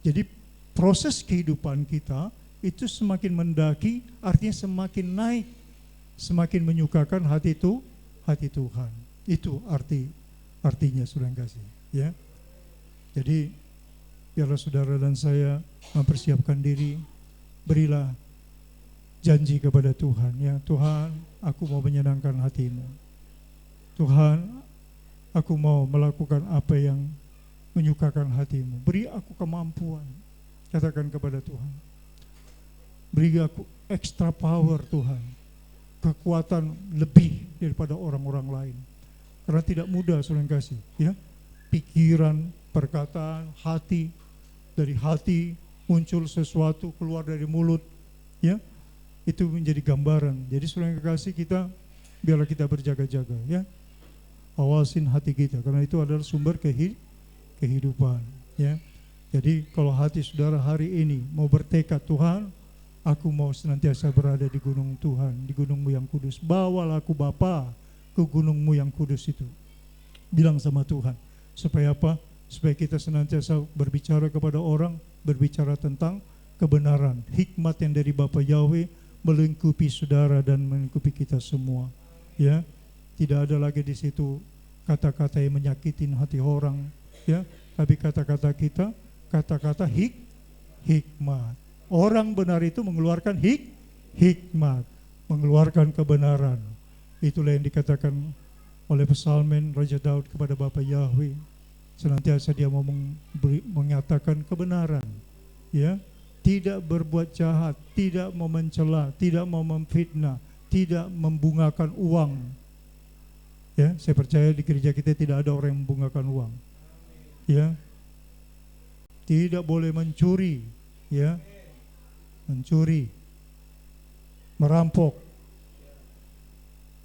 Speaker 3: Jadi proses kehidupan kita itu semakin mendaki, artinya semakin naik, semakin menyukakan hati Tuhan. Itu artinya, saudara yang kasih, ya. Jadi biarlah saudara dan saya mempersiapkan diri, berilah janji kepada Tuhan, ya. Tuhan, aku mau menyenangkan hati-Mu. Tuhan, aku mau melakukan apa yang menyukakan hati-Mu. Beri aku kemampuan. Katakan kepada Tuhan. Beri aku extra power, Tuhan. Kekuatan lebih daripada orang-orang lain. Karena tidak mudah, saudara kasih, ya. Pikiran, perkataan, hati. Dari hati muncul sesuatu keluar dari mulut, ya. Itu menjadi gambaran. Jadi saudara kasih, kita biarlah kita berjaga-jaga, ya. Awasin hati kita, karena itu adalah sumber kehidupan, ya. Jadi kalau hati saudara hari ini mau bertekad, Tuhan, aku mau senantiasa berada di gunung Tuhan, di gunung-Mu yang kudus. Bawalah aku Bapa ke gunung-Mu yang kudus itu. Bilang sama Tuhan, supaya apa? Supaya kita senantiasa berbicara kepada orang, berbicara tentang kebenaran, hikmat yang dari Bapa Yahweh melingkupi saudara dan melingkupi kita semua, ya. Tidak ada lagi di situ kata-kata yang menyakitin hati orang, ya. Tapi kata-kata kita, kata-kata hikmat. Orang benar itu mengeluarkan hikmat, mengeluarkan kebenaran. Itulah yang dikatakan oleh pesalmen Raja Daud kepada Bapa Yahweh. Senantiasa dia mau menyatakan kebenaran, ya. Tidak berbuat jahat, tidak mau mencela, tidak mau memfitnah, tidak membungakan uang. Ya, saya percaya di gereja kita tidak ada orang yang membungakan uang. Ya. Tidak boleh mencuri, ya. Mencuri. Merampok.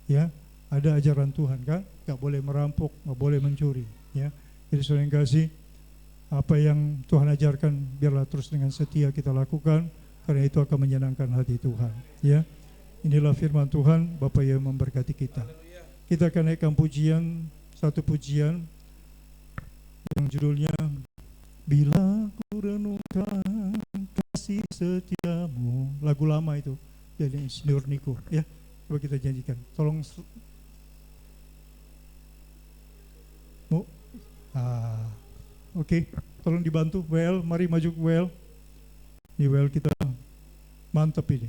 Speaker 3: Ya, ada ajaran Tuhan kan? Enggak boleh merampok, enggak boleh mencuri, ya. Jadi saudara yang kasih, apa yang Tuhan ajarkan biarlah terus dengan setia kita lakukan, karena itu akan menyenangkan hati Tuhan, ya. Inilah firman Tuhan, Bapa yang memberkati kita. Kita akan naikkan pujian, satu pujian yang judulnya Bila ku renungkan kasih setiamu. Lagu lama itu dari Insinyur Niko ya. Coba kita janjikan. Tolong Oke, tolong dibantu. Well, mari maju ke well. Ini well kita mantap ini.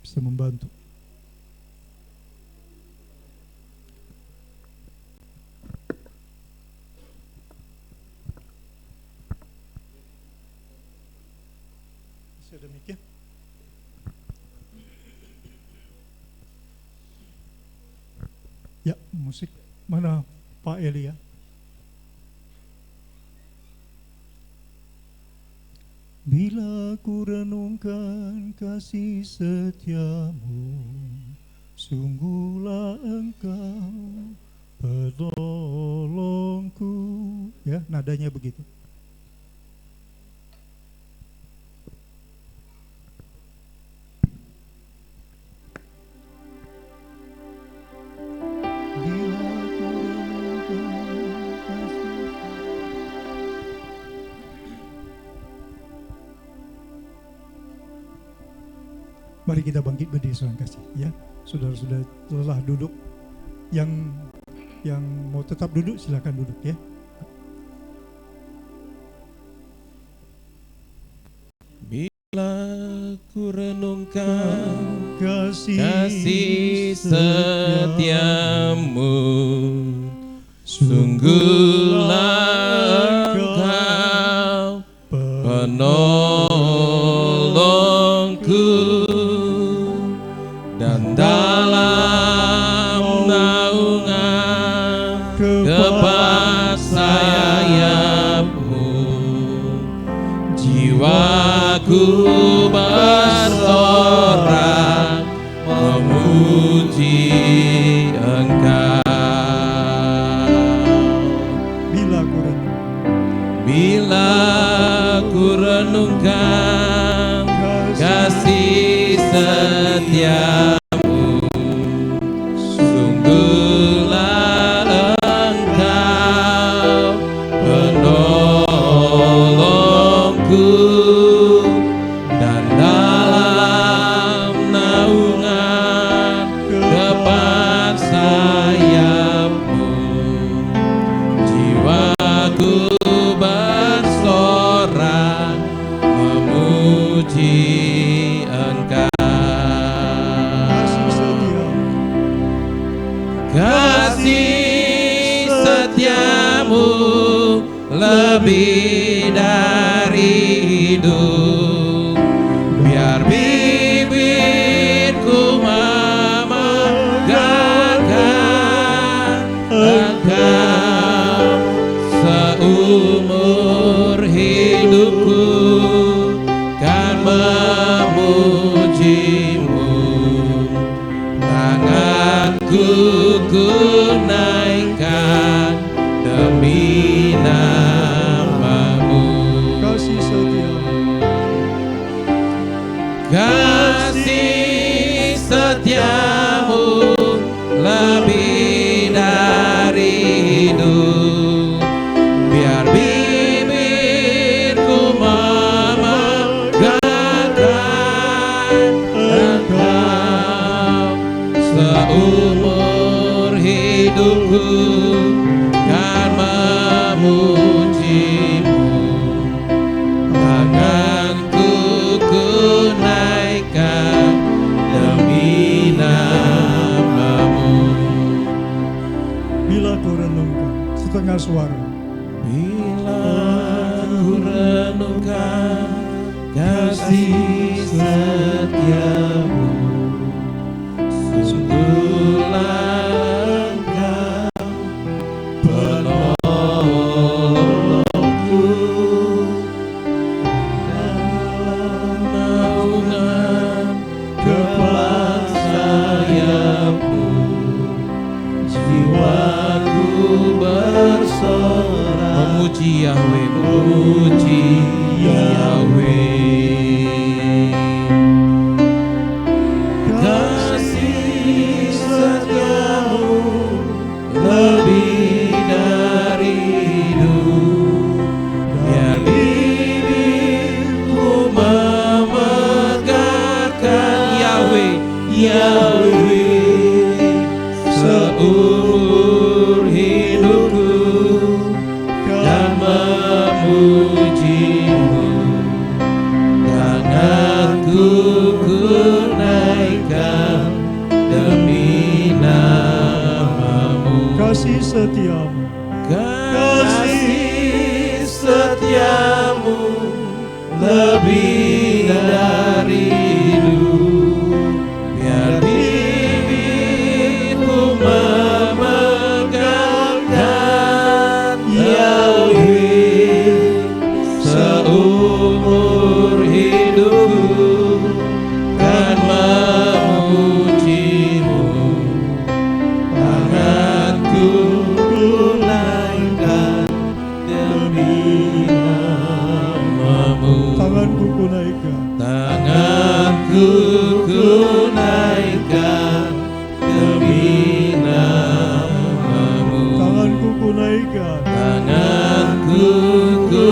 Speaker 3: Bisa membantu. Bisa demikian. Ya, musik mana Pak Eli ya? Bila ku renungkan kasih setiamu, sungguhlah engkau penolongku. Ya, nadanya begitu. Mari kita bangkit berdiri saudara kasih ya. Saudara-saudara lelah duduk, yang mau tetap duduk silakan duduk ya.
Speaker 1: Bila ku renungkan
Speaker 3: kasih
Speaker 1: setiamu, sungguhlah engkau penolongku, dan dalam naungan sayapmu jiwaku bersorak memuji engkau. Bila ku renungkan kasih setiamu, sungguhlah engkau penolongku, dan dalam naungan kepat sayapmu jiwaku bersorak memuji engkau. Kasih setiamu lebih dari hidup, biar bibirku memegangkan engkau seumur hidupku, kan memujimu. Tanganku ku naikkan demi namamu.
Speaker 3: Kasih setiamu,
Speaker 1: kasih setiamu lebih dari hidup, biar bibirku memegangkan engkau seumur hidupku, kan memujimu. Tanganku ku naikkan demi namamu.
Speaker 3: bila ku renungkan setengah suara.
Speaker 1: Bila ku renungkan kasih setiamu, sungguhlah engkau penolongku, dalam naungan kepat sayapmu jiwaku bersorak memuji Yahweh, memuji Yahweh.
Speaker 2: Yahweh, seumur hidupku kan memujimu. Tanganku ku naikkan demi namamu.
Speaker 3: Kasih setiamu,
Speaker 2: kasih setiamu lebih dari hidup. Biar bibirku memegangkan Yahweh, seumur hidupku kan memujimu. Tanganku ku naikkan demi namamu.
Speaker 3: tanganku ku naikkan,
Speaker 2: Tanganku ku naikkan demi namamu.
Speaker 3: tanganku ku naikkan,
Speaker 2: Tanganku ku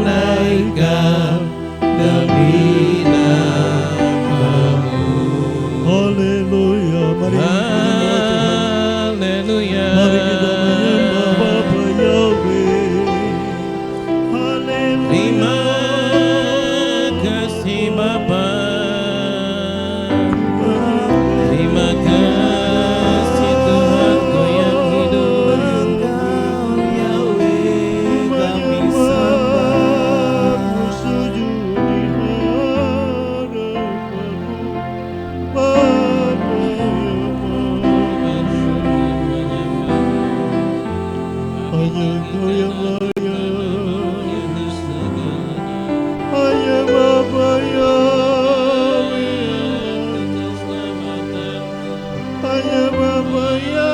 Speaker 2: naikkan demi namamu.
Speaker 3: haleluya. Mari
Speaker 1: Haleluya.
Speaker 3: mari kita menyembah Bapa Yahweh. Haleluya.
Speaker 1: Terima kasih Bapa. Terima kasih Tuhanku yang hidup.
Speaker 2: Engkau Yahweh kami sembah.
Speaker 3: Ku sujud di hadapan-Mu, Bapa hanya Engkau yang layak, hanya Bapa Yahweh, hanya Bapa Yahweh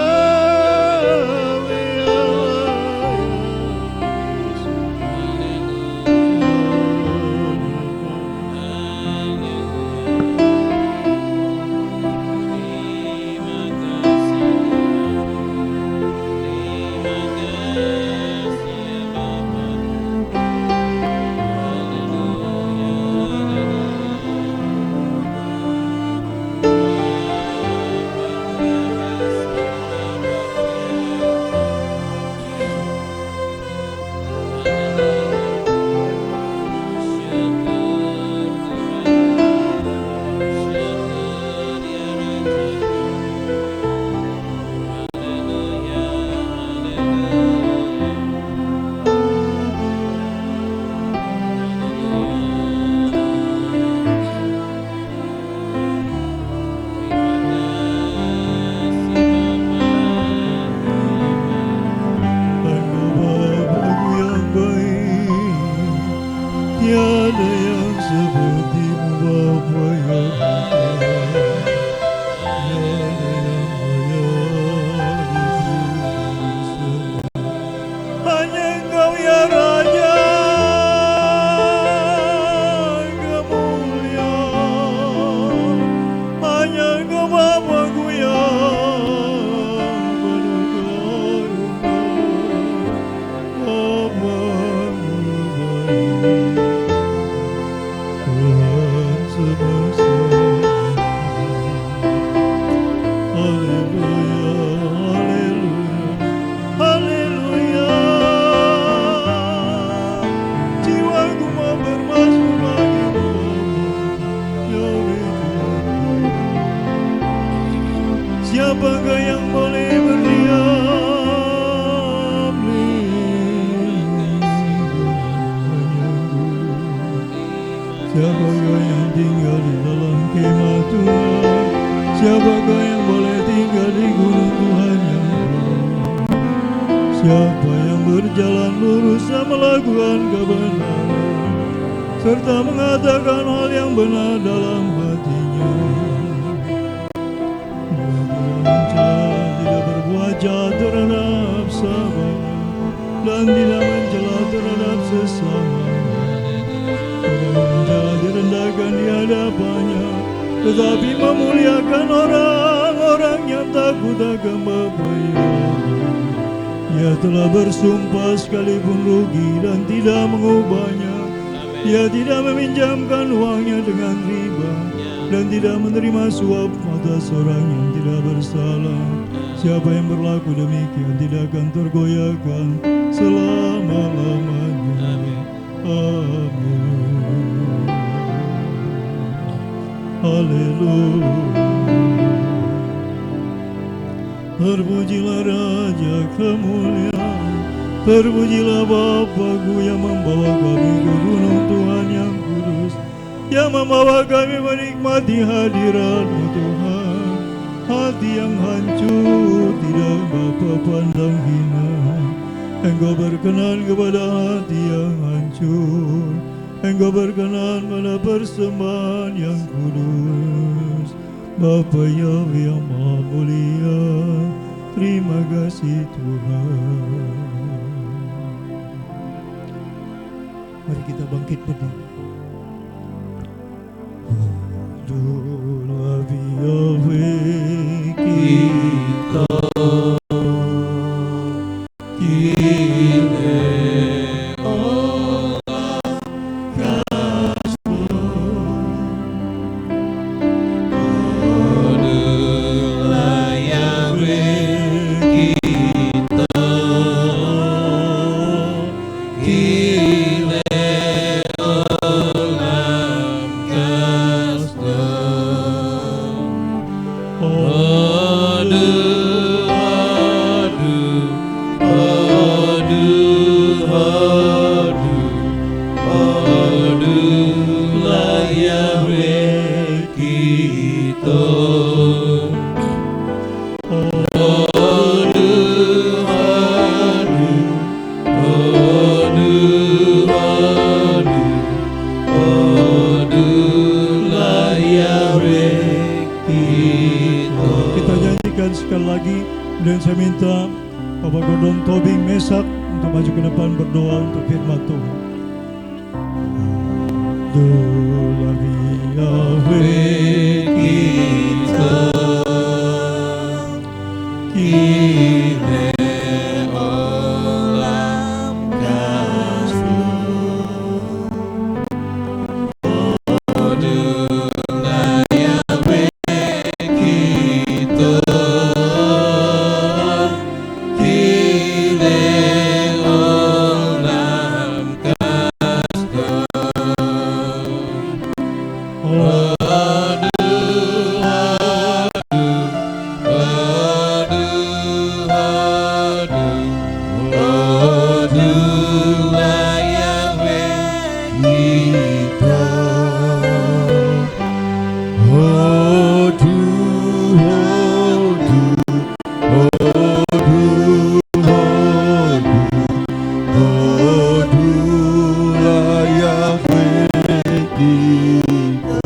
Speaker 3: yang Engkau Bapa-Ku yang baik, tiada yang seperti-Mu Bapa yang mulia, tiada yang mulia di semua. Hanya Engkau ya Raja, Engkau mulia, hanya Engkau Bapa-Ku yang Siapakah yang boleh berdiam di siapakah yang tinggal di dalam kemah Tuhan? Siapakah yang boleh tinggal di gunung Tuhan yang roh? Siapa yang berjalan lurus dan melakukan kebenaran, serta mengatakan hal yang benar dalam hatinya? Tidak berbuat jahat terhadap sahabatnya, dan tidak mencela terhadap sesamanya. Tidak mencela direndahkan di hadapannya, tetapi memuliakan orang-orang yang takut akan Bapa Yahweh. Dia telah bersumpah sekalipun rugi dan tidak mengubahnya. Dia tidak meminjamkan uangnya dengan riba. dan tidak menerima suap atas orang yang tidak bersalah. Siapa yang berlaku demikian tidak akan tergoyahkan selama-lamanya. Amin. Haleluya. Terpujilah Raja kemuliaan, terpujilah Bapa-Ku yang membawa kami ke gunung Tuhan yang kudus, yang membawa kami menikmati hadirat-Mu Tuhan. Hati yang hancur tidak Bapa pandang hina, Engkau berkenan kepada hati yang hancur, Engkau berkenan pada persembahan yang kudus. Bapa Yahweh yang Maha Mulia, terima kasih Tuhan. Mari kita bangkit berdiri. Doa Yahweh kita, sekali lagi. Dan saya minta Bapak Gordon Tobing Mesak untuk maju ke depan berdoa untuk firman Tuhan. Doa Yahweh kita, kini olam kasih. Doa Yahweh kita,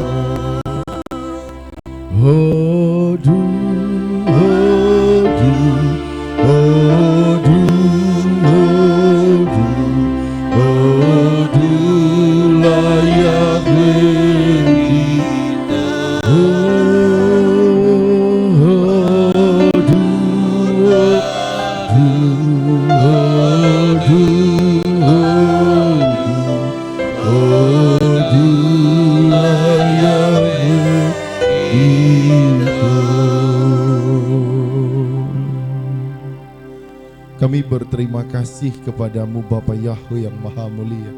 Speaker 4: Kami berterima kasih kepadamu Bapa Yahweh yang Maha Mulia.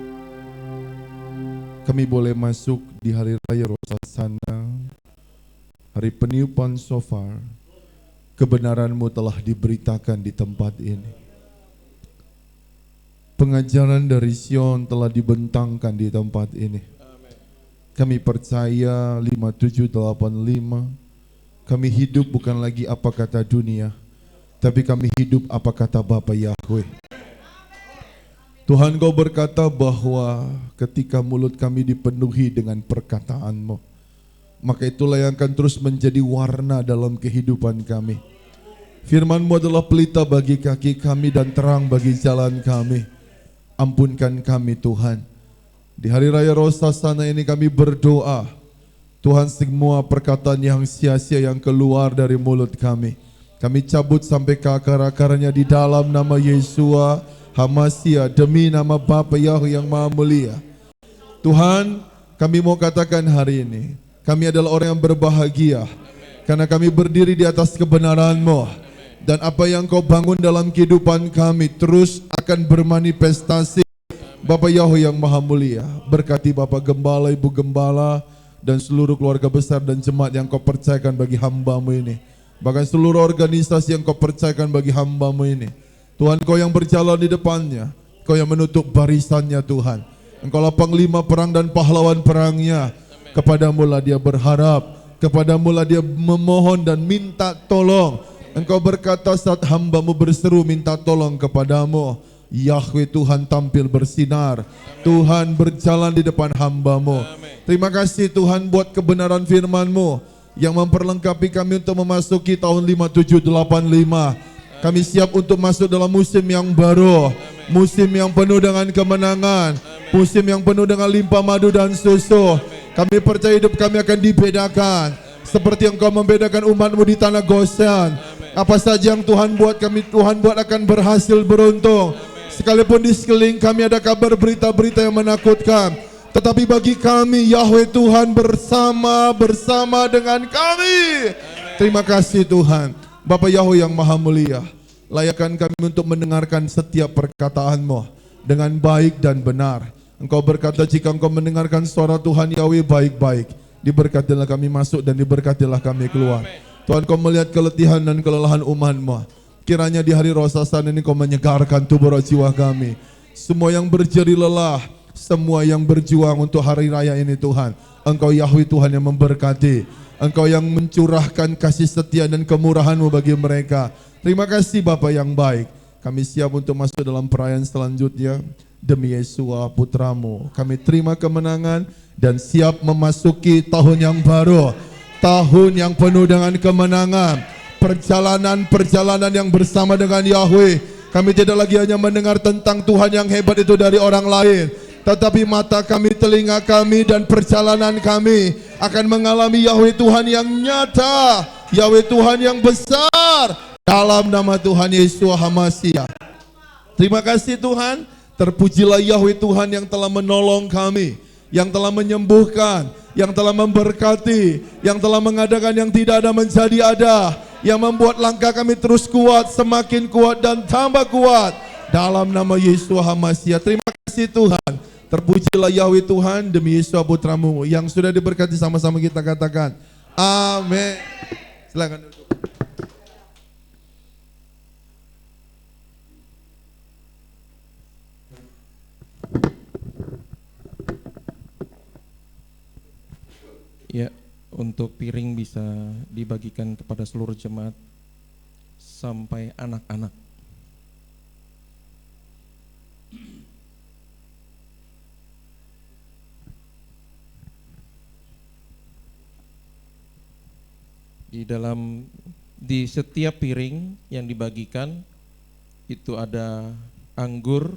Speaker 4: Kami boleh masuk di hari raya Rosasana, hari peniupan shofar. Kebenaran-Mu telah diberitakan di tempat ini. Pengajaran dari Sion telah dibentangkan di tempat ini. Kami percaya 5785, kami hidup bukan lagi apa kata dunia, tapi kami hidup apa kata Bapa Yahweh. Tuhan, Kau berkata bahwa ketika mulut kami dipenuhi dengan perkataan-Mu, maka itulah yang akan terus menjadi warna dalam kehidupan kami. Firman-Mu adalah pelita bagi kaki kami dan terang bagi jalan kami. Ampunkan kami Tuhan. Di hari raya Rosasana ini kami berdoa, Tuhan, semua perkataan yang sia-sia yang keluar dari mulut kami, kami cabut sampai ke akar-akarnya di dalam nama Yesua Hamasia, demi nama Bapa Yahweh yang Maha Mulia. Tuhan, kami mau katakan hari ini, Kami adalah orang yang berbahagia karena kami berdiri di atas kebenaran-Mu. Dan apa yang Kau bangun dalam kehidupan kami terus akan bermanifestasi. Bapak Yahweh yang Maha Mulia, berkati Bapak Gembala, Ibu Gembala, dan seluruh keluarga besar dan jemaat yang Kau percayakan bagi hamba-Mu ini. Bahkan seluruh organisasi yang Kau percayakan bagi hamba-Mu ini. Tuhan, Kau yang berjalan di depannya, Kau yang menutup barisannya Tuhan. Engkaulah panglima perang dan pahlawan perangnya. Kepadamu lah dia berharap, kepadamu lah dia memohon dan minta tolong. Engkau berkata saat hamba-Mu berseru minta tolong kepadamu, Yahweh Tuhan tampil bersinar. Tuhan berjalan di depan hamba-Mu. Terima kasih Tuhan buat kebenaran firman-Mu yang memperlengkapi kami untuk memasuki tahun 5785. Kami siap untuk masuk dalam musim yang baru, musim yang penuh dengan kemenangan, musim yang penuh dengan limpah madu dan susu. Kami percaya hidup kami akan dibedakan seperti Engkau membedakan umat-Mu di tanah Goshen. Apa saja yang Tuhan buat kami, Tuhan buat akan berhasil beruntung. Sekalipun di sekeliling kami ada kabar berita-berita yang menakutkan, tetapi bagi kami Yahweh Tuhan bersama dengan kami. Terima kasih Tuhan. Bapa Yahweh yang Maha Mulia, layakkan kami untuk mendengarkan setiap perkataan-Mu dengan baik dan benar. Engkau berkata jika Engkau mendengarkan suara Tuhan Yahweh baik-baik, diberkatilah kami masuk dan diberkatilah kami keluar. Tuhan, Kau melihat keletihan dan kelelahan umat-Mu. Kiranya di hari Roh Sasan ini Kau menyegarkan tubuh roh jiwa kami. Semua yang berjeri lelah, semua yang berjuang untuk hari raya ini Tuhan, Engkau Yahweh Tuhan yang memberkati. Engkau yang mencurahkan kasih setia dan kemurahan-Mu bagi mereka. Terima kasih Bapa yang baik. Kami siap untuk masuk dalam perayaan selanjutnya. Demi Yesus Putra-Mu, kami terima kemenangan dan siap memasuki tahun yang baru. Tahun yang penuh dengan kemenangan, perjalanan yang bersama dengan Yahweh. Kami tidak lagi hanya mendengar tentang Tuhan yang hebat itu dari orang lain, tetapi mata kami, telinga kami, dan perjalanan kami akan mengalami Yahweh Tuhan yang nyata, Yahweh Tuhan yang besar, dalam nama Tuhan Yesus HaMashiach. Terima kasih Tuhan, terpujilah Yahweh Tuhan yang telah menolong kami, yang telah menyembuhkan, yang telah memberkati, yang telah mengadakan yang tidak ada menjadi ada, yang membuat langkah kami terus kuat, semakin kuat dan tambah kuat. Dalam nama Yesus HaMashiach. Terima kasih Tuhan. Terpujilah Yahweh Tuhan demi Yesus Putra-Mu yang sudah diberkati, sama-sama kita katakan amin. Silakan duduk.
Speaker 1: Ya, untuk piring bisa dibagikan kepada seluruh jemaat sampai anak-anak. Di setiap piring yang dibagikan itu ada anggur,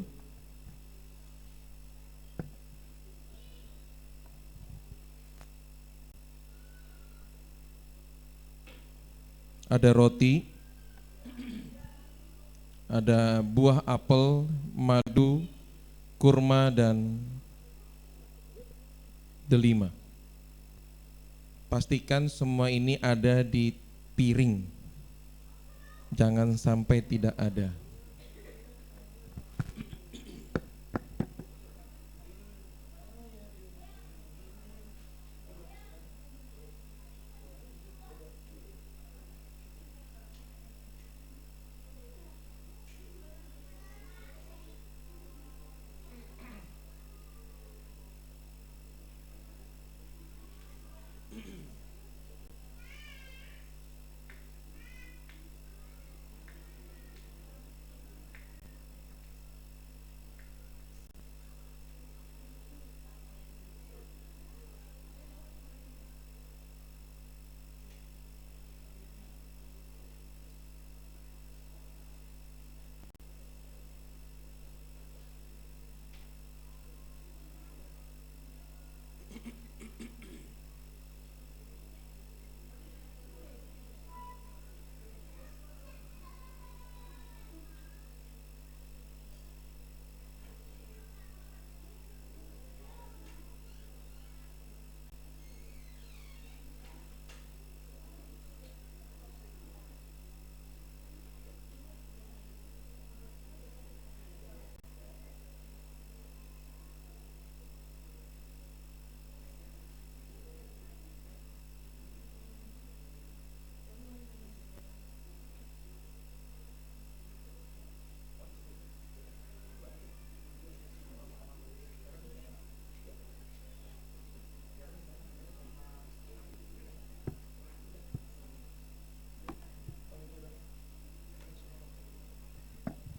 Speaker 1: ada roti, ada buah apel, madu, kurma, dan delima. Pastikan semua ini ada di piring, jangan sampai tidak ada.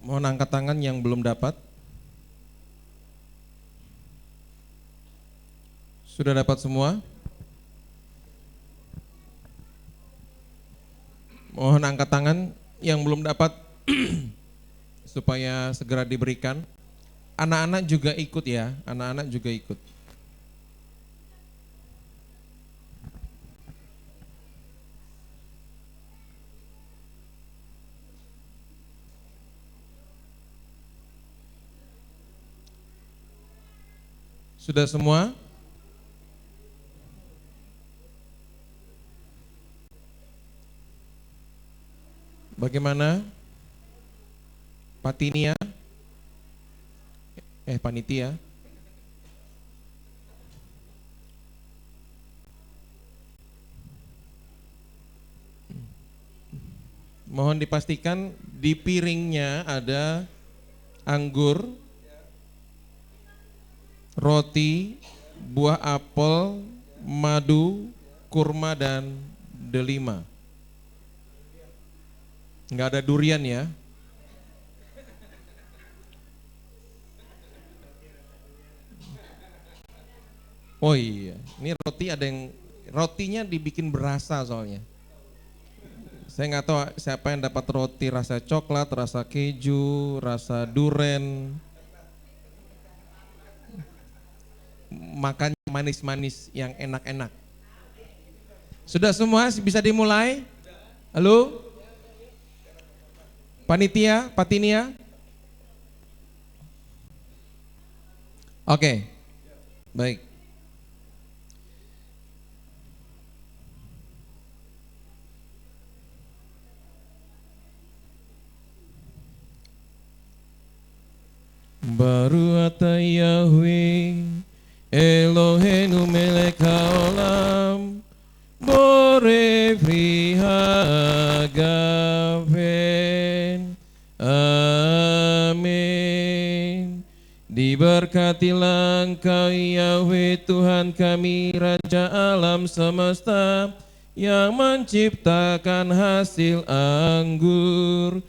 Speaker 1: Mohon angkat tangan yang belum dapat. Sudah dapat semua? Mohon angkat tangan yang belum dapat supaya segera diberikan. Anak-anak juga ikut ya, anak-anak juga ikut. Sudah semua? Bagaimana? Patinia? Panitia? Mohon dipastikan di piringnya ada anggur, roti, buah apel, madu, kurma, dan delima. Enggak ada durian ya. Oh iya, ini roti ada yang rotinya dibikin berasa soalnya. Saya nggak tahu siapa yang dapat roti rasa coklat, rasa keju, rasa duren. Makan manis-manis yang enak-enak. Sudah semua bisa dimulai? Halo? Panitia, Patinia? Oke, baik. Baru ata Yahweh Eloheinu melek haolam Bore Frihagaven. Amin. Diberkatilah Engkau Yahweh Tuhan kami, Raja alam semesta, yang menciptakan hasil anggur.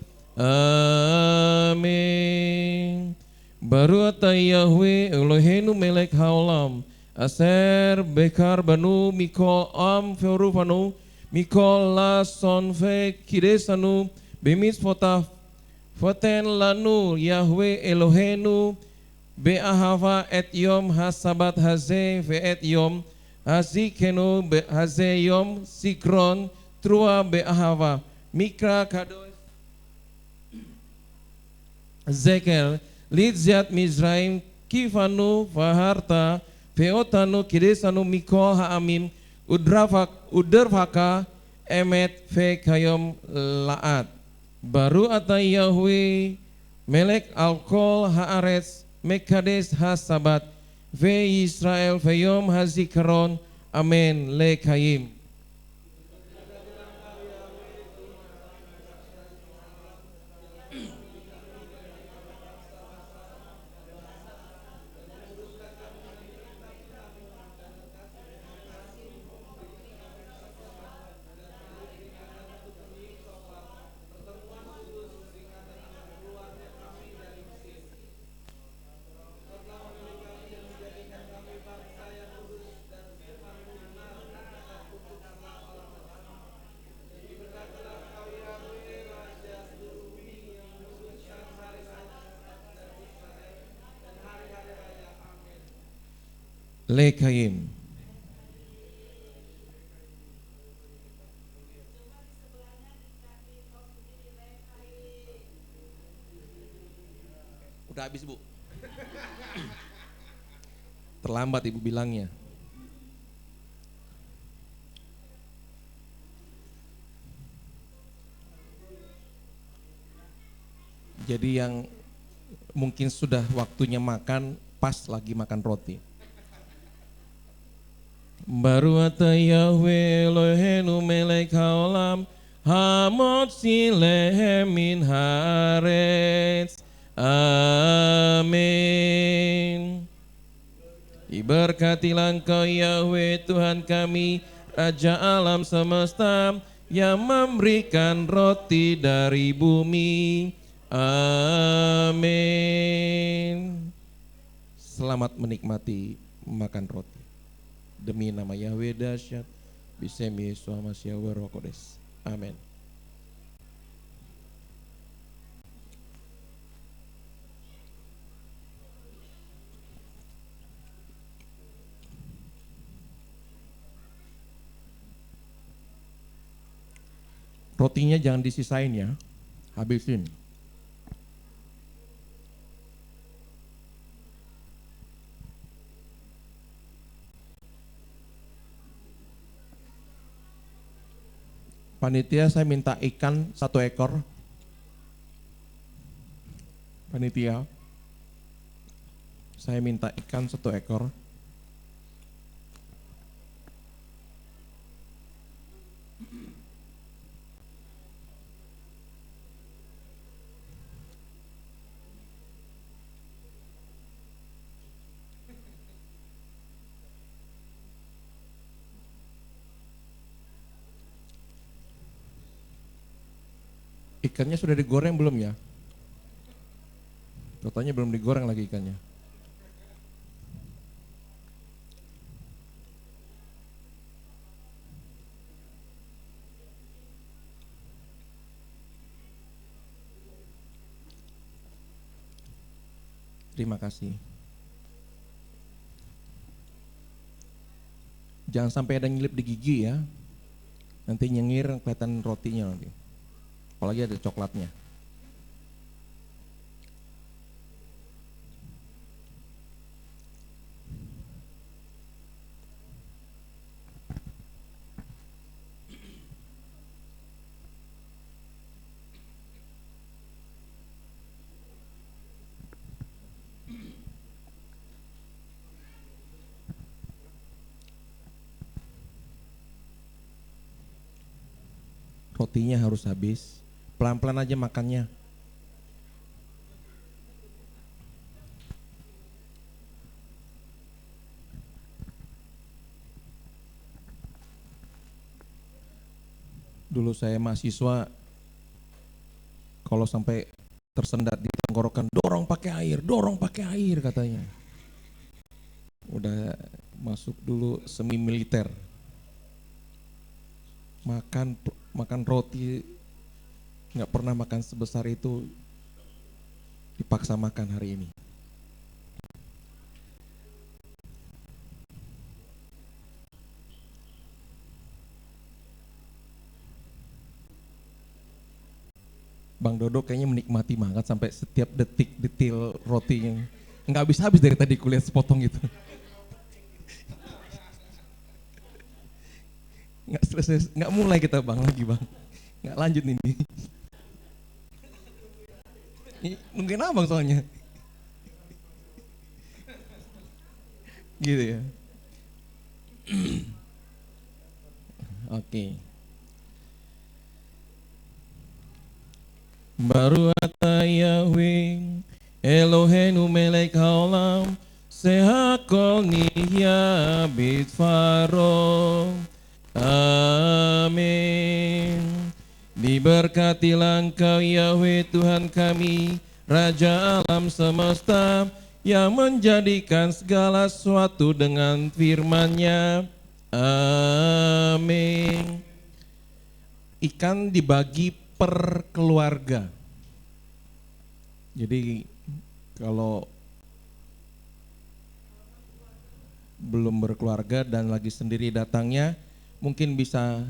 Speaker 1: Amin. Baru ata Yahweh Eloheinu melek haolam Aser bekar banu mikol am ferufanu mikol la sonfe kidesanu bemis fotaf foten lanu Yahweh Eloheinu beahava et yom hasabat haze ve et yom hazikenu be haze yom sikron trua beahava mikra kadosh zekel lidziat Mizraim kifanu faharta Feotanu kidesanu mikol ha'amim udrafaka emet fe kayom laat. Baru ata Yahweh melek alkol haaretz mekades hasabat ve Israel feyom hazikaron. Amen le kayim. Lekayim. Udah habis, Bu. Terlambat Ibu bilangnya. Jadi yang mungkin sudah waktunya makan, pas lagi makan roti. Baru ata Yahweh Eloheinu melek haolam hamot silehem min haaretz. Amin. Diberkatilah Engkau Yahweh Tuhan kami, Raja alam semesta, yang memberikan roti dari bumi. Amin. Selamat menikmati makan roti. Demi nama Yahweh dahsyat, bisemi Yesua Mashiach Roh Kudus. Amin. Rotinya jangan disisain ya, habisin. Panitia, saya minta ikan 1 ekor. Panitia, saya minta ikan 1 ekor. Ikannya sudah digoreng belum ya? Katanya belum digoreng lagi ikannya. Terima kasih. Jangan sampai ada nyelip di gigi ya. Nanti nyengir kelihatan rotinya nanti. Apalagi ada coklatnya. Rotinya harus habis. Pelan-pelan aja makannya. Dulu saya mahasiswa, kalau sampai tersendat di tenggorokan, dorong pakai air katanya. Udah masuk dulu semi militer. Makan roti, nggak pernah makan sebesar itu, dipaksa makan hari ini. Bang Dodo kayaknya menikmati banget sampai setiap detik detail rotinya. Nggak habis-habis dari tadi kulihat sepotong itu. Nggak selesai, nggak mulai kita bang lagi bang. Nggak lanjut ini. Mungkin abang soalnya. Gitu ya. Oke. Baru ata Yahweh Eloheinu melek haolam sehakol nihya bitfaro. Amin. Diberkatilah Engkau Yahweh Tuhan kami, Raja alam semesta, yang menjadikan segala sesuatu dengan firman-Nya. Amin. Ikan dibagi per keluarga. Jadi kalau belum berkeluarga dan lagi sendiri datangnya, mungkin bisa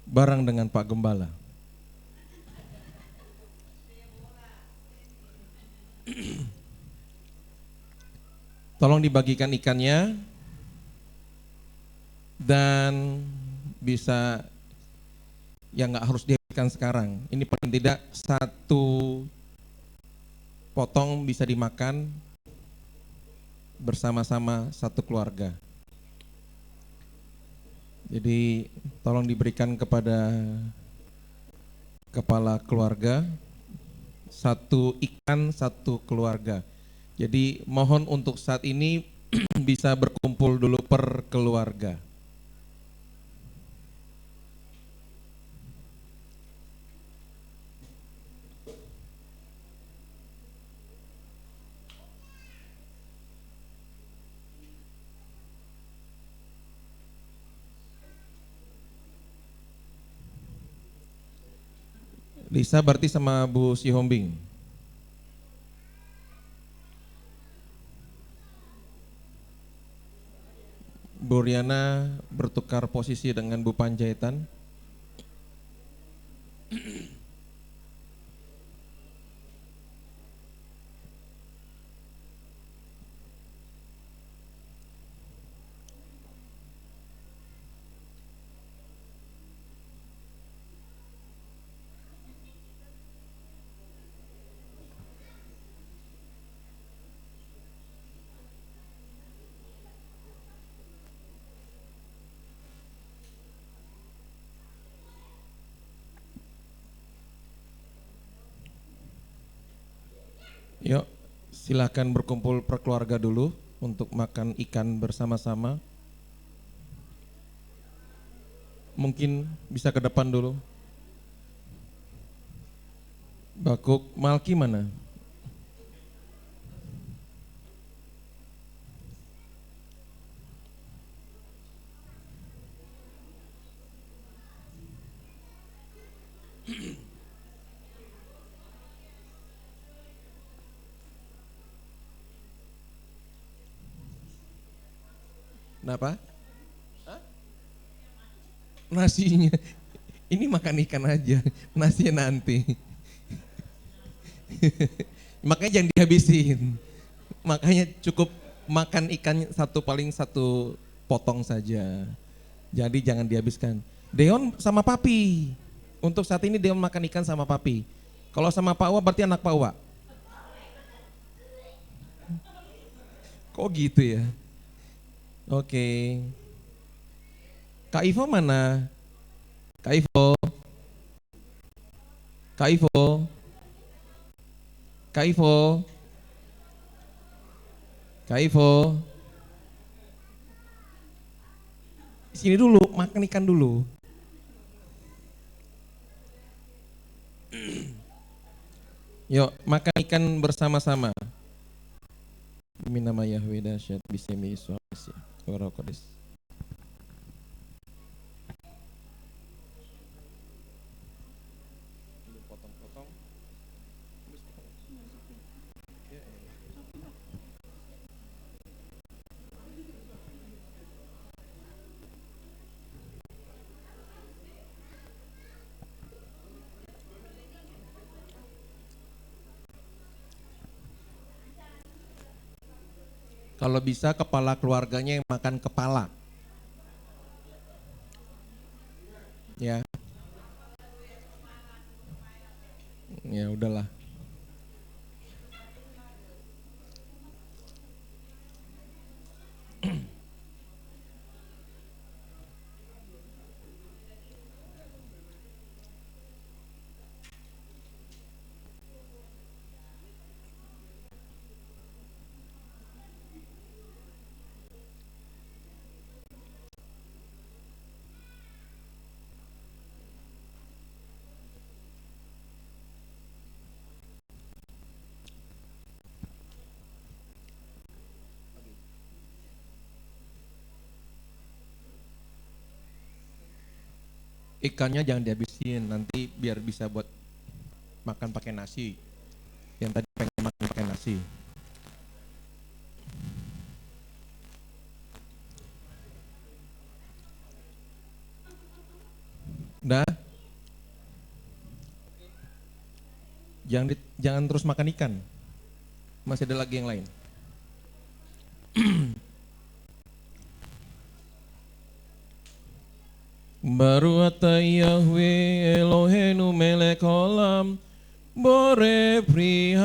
Speaker 1: bareng dengan Pak Gembala. Tolong dibagikan ikannya dan bisa, ya nggak harus dihabiskan sekarang. Ini paling tidak 1 potong bisa dimakan bersama-sama 1 keluarga. Jadi tolong diberikan kepada kepala keluarga, 1 ikan 1 keluarga. Jadi mohon untuk saat ini bisa berkumpul dulu per keluarga. Lisa berarti sama Bu Sihombing. Bu Riana bertukar posisi dengan Bu Panjaitan. Yuk, silakan berkumpul perkeluarga dulu untuk makan ikan bersama-sama. Mungkin bisa ke depan dulu. Bakuk Malki mana? Kenapa? Hah? Nasinya, ini makan ikan aja, nasinya nanti. Makanya jangan dihabisin. Makanya cukup makan ikan paling satu potong saja. Jadi jangan dihabiskan. Deon sama papi. Untuk saat ini Deon makan ikan sama papi. Kalau sama Pak Uwa berarti anak Pak Uwa. Kok gitu ya? Oke. Kak Ivo mana? Kak Ivo. Kak Ivo. Kak Ivo. Kak Ivo. Sini dulu, makan ikan dulu. Yuk, makan ikan bersama-sama. Demi nama Yahweh dahsyat bismi Yesus. Orokodes. Kalau bisa kepala keluarganya yang makan kepala. Ya. Ya udahlah. Ikannya jangan dihabisin, nanti biar bisa buat makan pakai nasi. Yang tadi pengen makan pakai nasi. Udah? Jangan terus makan ikan. Masih ada lagi yang lain. Baru ata Yahweh Elohenu melek olam bore prihais.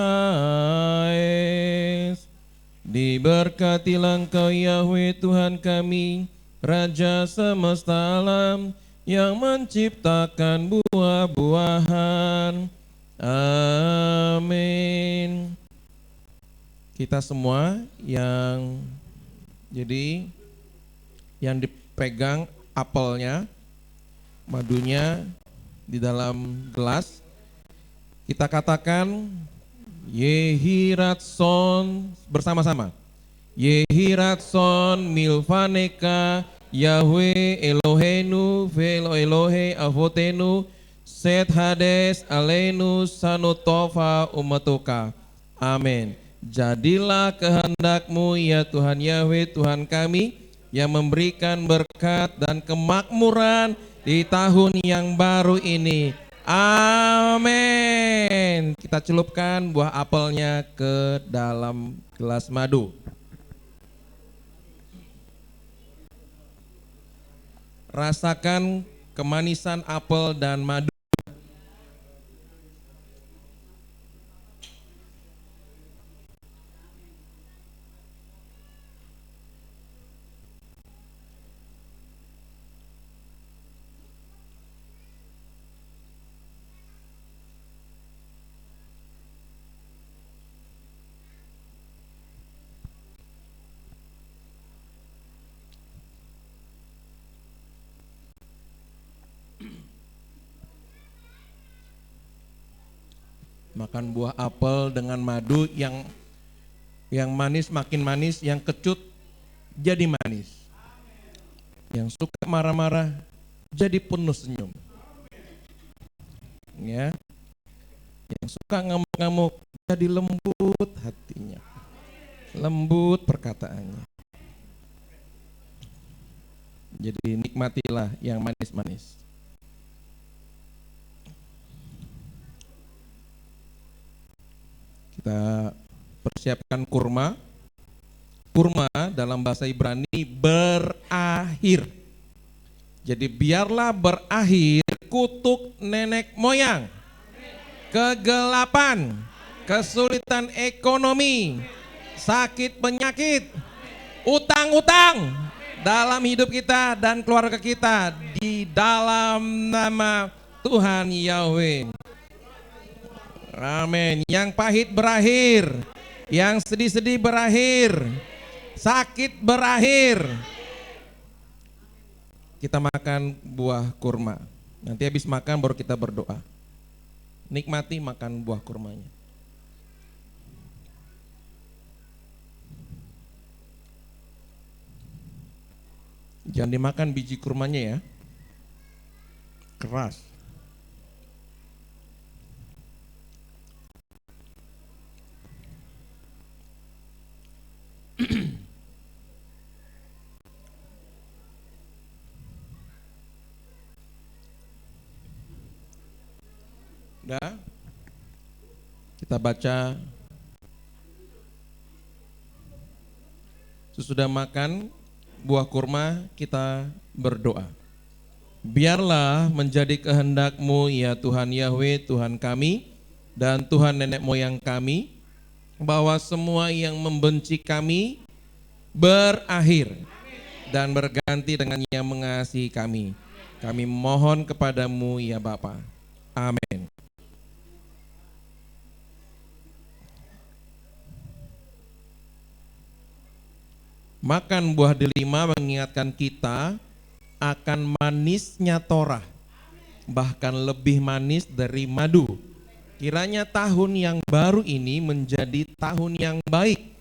Speaker 1: Diberkatilah Engkau Yahweh Tuhan kami, Raja semesta alam, yang menciptakan buah-buahan. Amin. Kita semua yang dipegang apelnya, madunya di dalam gelas, kita katakan Yehiratson bersama-sama. Yehiratson milvaneka Yahweh Elohenu velo Elohe avotenu Set Hades Aleinu Sanutofa Umatuka. Amin. Jadilah kehendakmu ya Tuhan Yahweh Tuhan kami, yang memberikan berkat dan kemakmuran di tahun yang baru ini. Amin. Kita celupkan buah apelnya ke dalam gelas madu. Rasakan kemanisan apel dan madu. Makan buah apel dengan madu yang manis makin manis, yang kecut jadi manis. Yang suka marah-marah jadi penuh senyum. Ya. Yang suka ngamuk-ngamuk jadi lembut hatinya. Lembut perkataannya. Jadi nikmatilah yang manis-manis. Kita persiapkan kurma. Kurma dalam bahasa Ibrani berakhir. Jadi biarlah berakhir kutuk nenek moyang, kegelapan, kesulitan ekonomi, sakit penyakit, utang-utang dalam hidup kita dan keluarga kita di dalam nama Tuhan Yahweh. Amin. Yang pahit berakhir, yang sedih-sedih berakhir, sakit berakhir. Kita makan buah kurma. Nanti habis makan baru kita berdoa. Nikmati makan buah kurmanya. Jangan dimakan biji kurmanya ya. Keras. Udah, kita baca. Sesudah makan buah kurma kita berdoa. Biarlah menjadi kehendak-Mu ya Tuhan Yahweh Tuhan kami dan Tuhan nenek moyang kami, bahwa semua yang membenci kami berakhir dan berganti dengan yang mengasihi kami. Kami mohon kepadamu ya Bapa. Amin. Makan buah delima mengingatkan kita akan manisnya Torah, bahkan lebih manis dari madu. Kiranya tahun yang baru ini menjadi tahun yang baik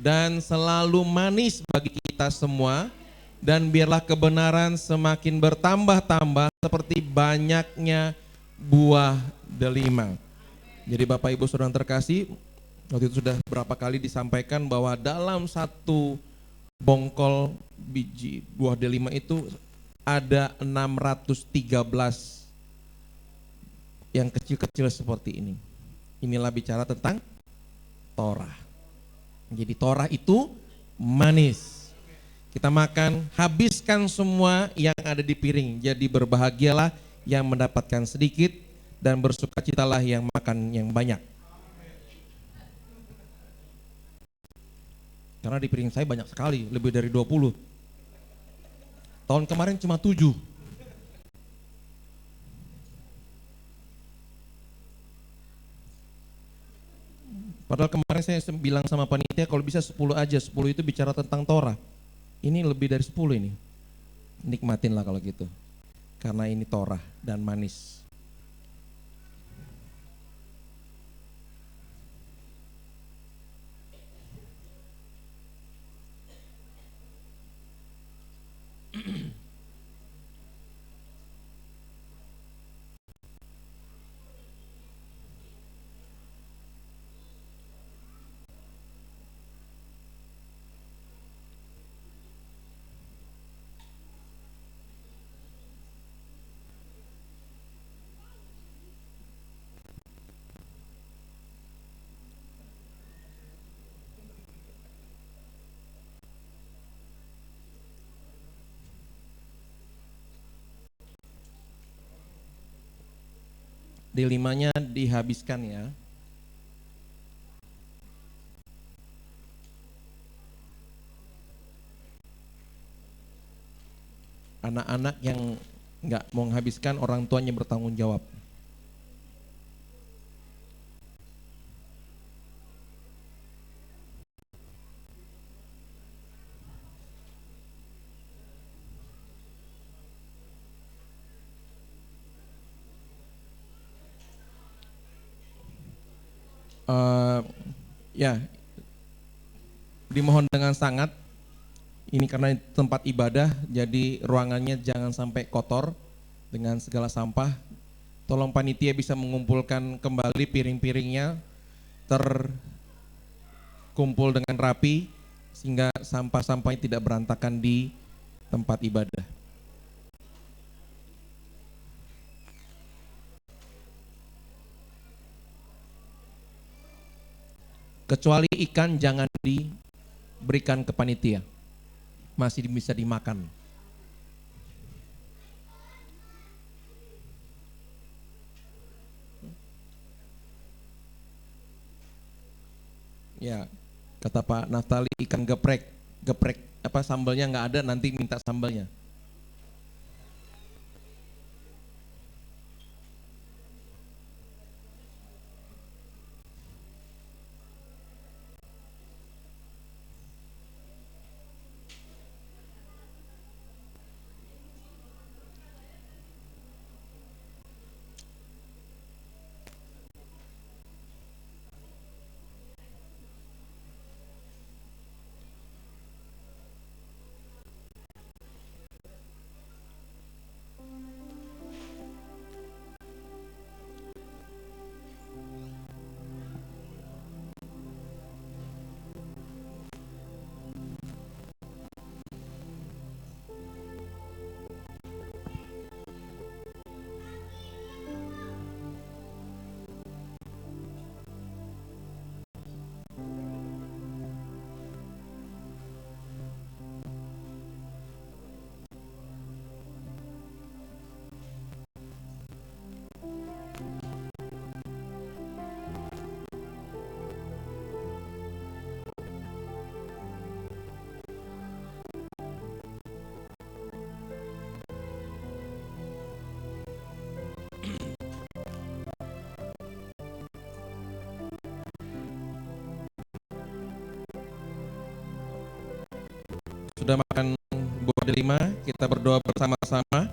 Speaker 1: dan selalu manis bagi kita semua, dan biarlah kebenaran semakin bertambah-tambah seperti banyaknya buah delima. Jadi Bapak Ibu Saudara terkasih, waktu itu sudah berapa kali disampaikan bahwa dalam satu bongkol biji buah delima itu ada 613 yang kecil-kecil seperti ini. Inilah bicara tentang Torah. Jadi Torah itu manis. Kita makan, habiskan semua yang ada di piring. Jadi berbahagialah yang mendapatkan sedikit dan bersukacitalah yang makan yang banyak. Karena di piring saya banyak sekali, lebih dari 20. Tahun kemarin cuma 7. Padahal kemarin saya bilang sama panitia kalau bisa 10 aja, 10 itu bicara tentang Torah. Ini lebih dari 10 ini. Nikmatinlah kalau gitu. Karena ini Torah dan manis. D5-nya dihabiskan ya. Anak-anak yang nggak mau menghabiskan, orang tuanya bertanggung jawab. Ya, dimohon dengan sangat. Ini karena tempat ibadah, jadi ruangannya jangan sampai kotor dengan segala sampah. Tolong panitia bisa mengumpulkan kembali piring-piringnya, terkumpul dengan rapi, sehingga sampah-sampahnya tidak berantakan di tempat ibadah. Kecuali ikan jangan diberikan ke panitia, masih bisa dimakan. Ya, kata Pak Naftali, ikan geprek apa sambalnya nggak ada, nanti minta sambalnya. Sudah makan buah delima, kita berdoa bersama-sama.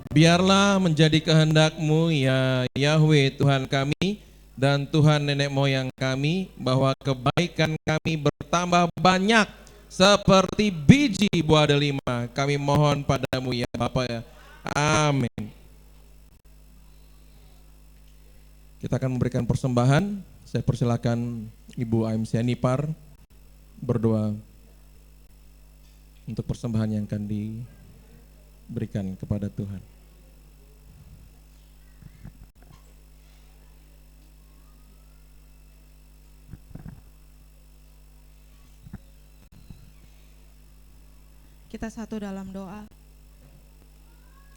Speaker 1: Biarlah menjadi kehendak-Mu ya Yahweh Tuhan kami dan Tuhan nenek moyang kami, bahwa kebaikan kami bertambah banyak seperti biji buah delima. Kami mohon padamu ya Bapa ya. Amin. Kita akan memberikan persembahan. Saya persilakan Ibu AMC Nipar berdoa untuk persembahan yang akan diberikan kepada Tuhan.
Speaker 5: Kita satu dalam doa.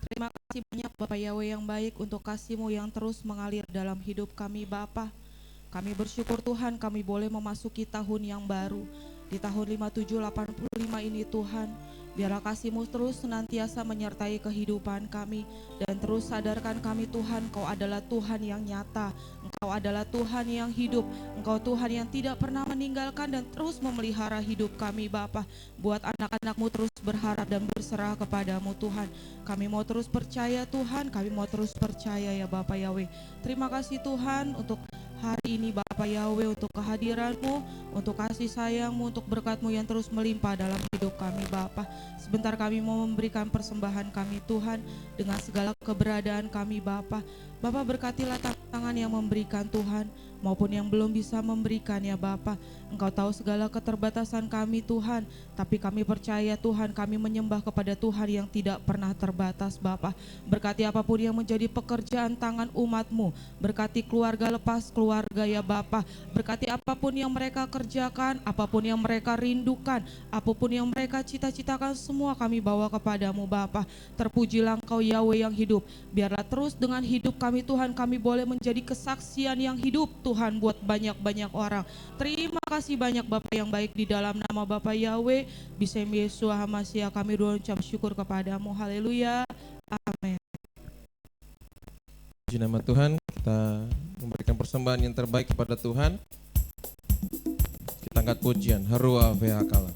Speaker 5: Terima kasih banyak Bapak Yahweh yang baik untuk kasih-Mu yang terus mengalir dalam hidup kami Bapa. Kami bersyukur Tuhan kami boleh memasuki tahun yang baru. Di tahun 5785 ini Tuhan, biarlah kasih-Mu terus senantiasa menyertai kehidupan kami. Dan terus sadarkan kami Tuhan, Engkau adalah Tuhan yang nyata, Engkau adalah Tuhan yang hidup, Engkau Tuhan yang tidak pernah meninggalkan dan terus memelihara hidup kami Bapa. Buat anak-anak-Mu terus berharap dan berserah kepadamu Tuhan. Kami mau terus percaya Tuhan, kami mau terus percaya ya Bapak Yahweh. Terima kasih Tuhan untuk hari ini Bapak Yahweh, untuk kehadiran-Mu, untuk kasih sayang-Mu, untuk berkat-Mu yang terus melimpah dalam hidup kami Bapa. Sebentar kami mau memberikan persembahan kami Tuhan dengan segala keberadaan kami Bapa. Bapa berkatilah tangan yang memberikan Tuhan maupun yang belum bisa memberikan ya Bapa. Engkau tahu segala keterbatasan kami Tuhan, tapi kami percaya Tuhan, kami menyembah kepada Tuhan yang tidak pernah terbatas Bapa. Berkati apapun yang menjadi pekerjaan tangan umat-Mu, berkati keluarga lepas keluarga ya Bapa. Berkati apapun yang mereka kerjakan kerjakan, apapun yang mereka rindukan, apapun yang mereka cita-citakan, semua kami bawa kepadamu Bapa. Terpujilah Engkau Yahweh yang hidup. Biarlah terus dengan hidup kami Tuhan, kami boleh menjadi kesaksian yang hidup Tuhan buat banyak-banyak orang. Terima kasih banyak Bapa yang baik, di dalam nama Bapa Yahweh, Bisem Yesua Hamasia kami ucap syukur kepadamu. Haleluya. Amin.
Speaker 1: Puji nama Tuhan, kita memberikan persembahan yang terbaik kepada Tuhan. Kita angkat pujian, Harua Vehakala.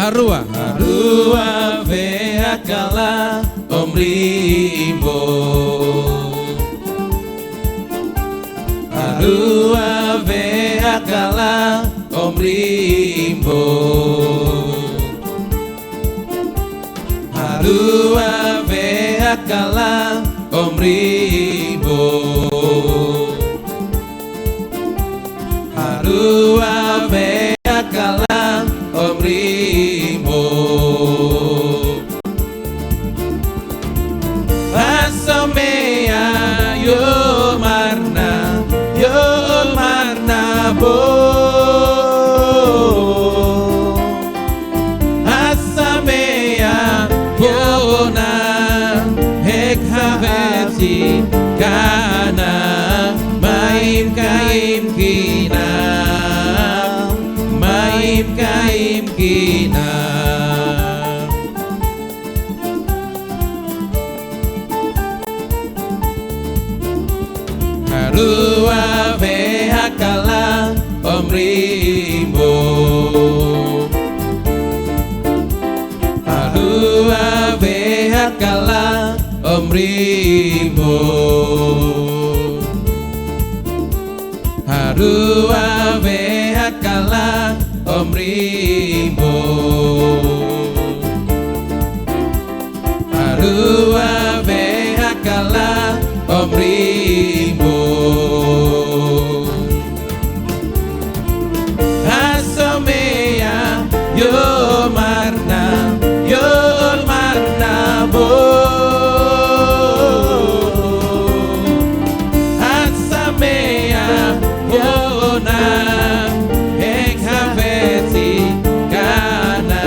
Speaker 1: Harua,
Speaker 2: Harua Vehakala Omri Imbo, Harua Vehakala Omri Imbo, Harua Vehakala Omri Imbo, Harua Vehakala Omri Imbo, Asomea yo marna bo, Asamea bona hek haveti kana maim kaim kina, maim kaim kina. Harua Vehakala Omri Imbo, Harua Vehakala Omri Imbo, Harua Vehakala Omri Imbo, Harua Vehakala Omri Imbo, Asomea yo marna bo, Asamea bona hek haveti kana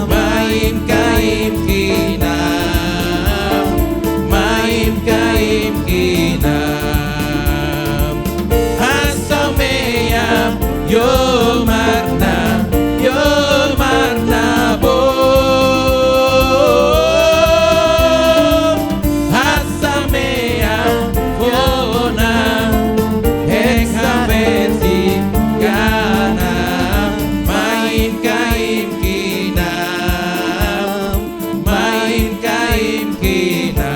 Speaker 2: maim kaim kina, maim kaim kina. Asamea yo marna bo, Asamea bona hek haveti kana maim kaim kina, maim kaim kina,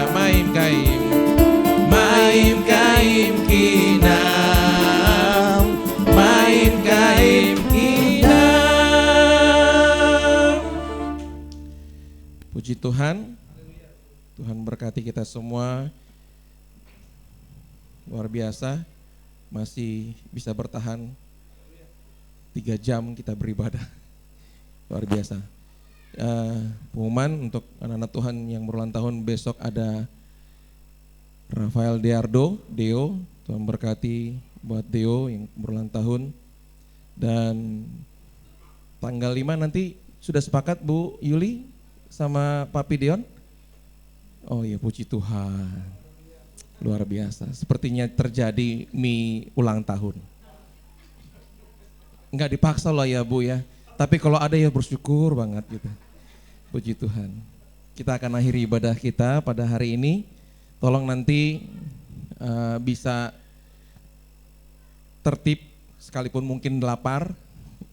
Speaker 2: maim kaim kina, maim kaim kina.
Speaker 1: puji Tuhan. Tuhan berkati kita semua. Luar biasa, masih bisa bertahan 3 jam kita beribadah. Luar biasa. Pengumuman untuk anak-anak Tuhan yang berulang tahun, besok ada Rafael Deo. Tuhan berkati buat Deo yang berulang tahun. Dan tanggal 5 nanti sudah sepakat Bu Yuli sama Papi Dion? Oh iya, puji Tuhan. Luar biasa, sepertinya terjadi mie ulang tahun. Enggak dipaksa loh ya Bu ya, tapi kalau ada ya bersyukur banget gitu. Puji Tuhan. Kita akan akhiri ibadah kita pada hari ini. Tolong nanti bisa tertib sekalipun mungkin lapar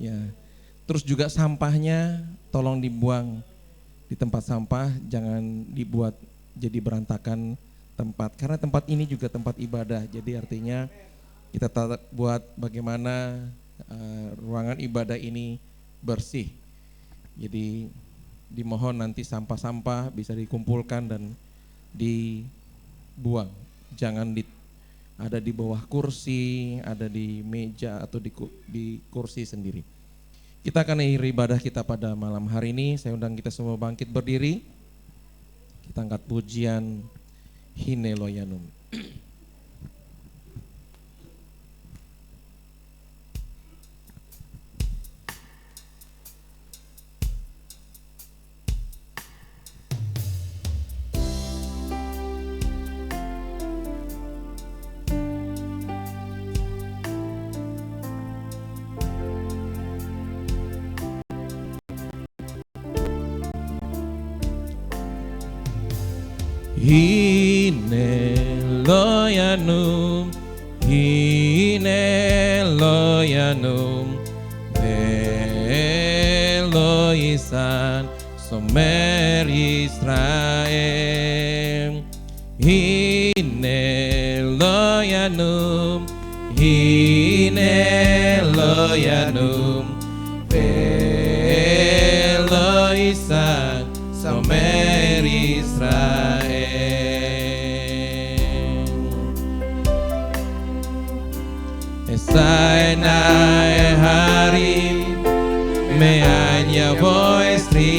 Speaker 1: ya. Terus juga sampahnya tolong dibuang di tempat sampah, jangan dibuat jadi berantakan tempat, karena tempat ini juga tempat ibadah. Jadi artinya kita buat bagaimana ruangan ibadah ini bersih. Jadi dimohon nanti sampah-sampah bisa dikumpulkan dan dibuang Jangan ada di bawah kursi, ada di meja atau di kursi sendiri. Kita akan akhiri ibadah kita pada malam hari ini. Saya undang kita semua bangkit berdiri. Kita angkat pujian Hine Loyanum.
Speaker 2: Hine Loyanum, Hine Loyanum, Veloisan Somer Israel. Hine Loyanum, Hine Loyanum, Veloisan Somer Israel. Esainai hari meanya voestri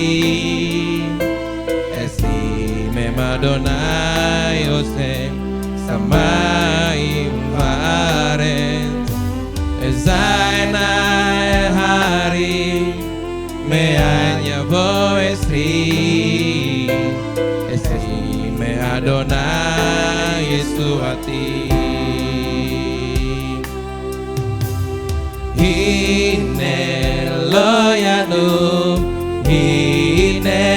Speaker 2: esi me Madonai osem samai varen. Esainai hari meanya voestri esi me Adonai Yesuati. Hine Loyanum, Hine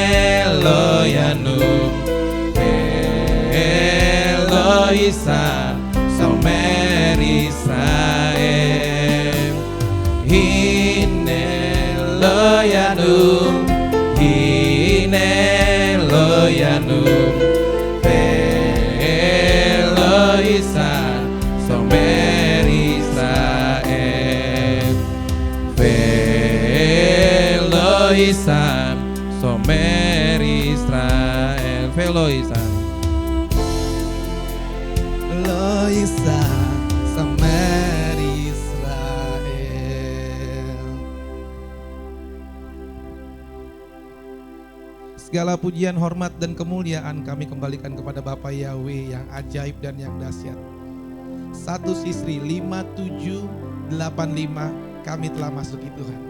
Speaker 2: Loyanum, Eloisan Somer Israel. Hine Loyanum, Hine Loyanum, Eloisan Somer Israel. Veloisan Somer Israel. Veloisan Veloisan Somer Israel.
Speaker 6: Segala pujian, hormat, dan kemuliaan kami kembalikan kepada Bapa Yahweh yang ajaib dan yang dahsyat. 1 Sisri 5785 kami telah masuki Tuhan.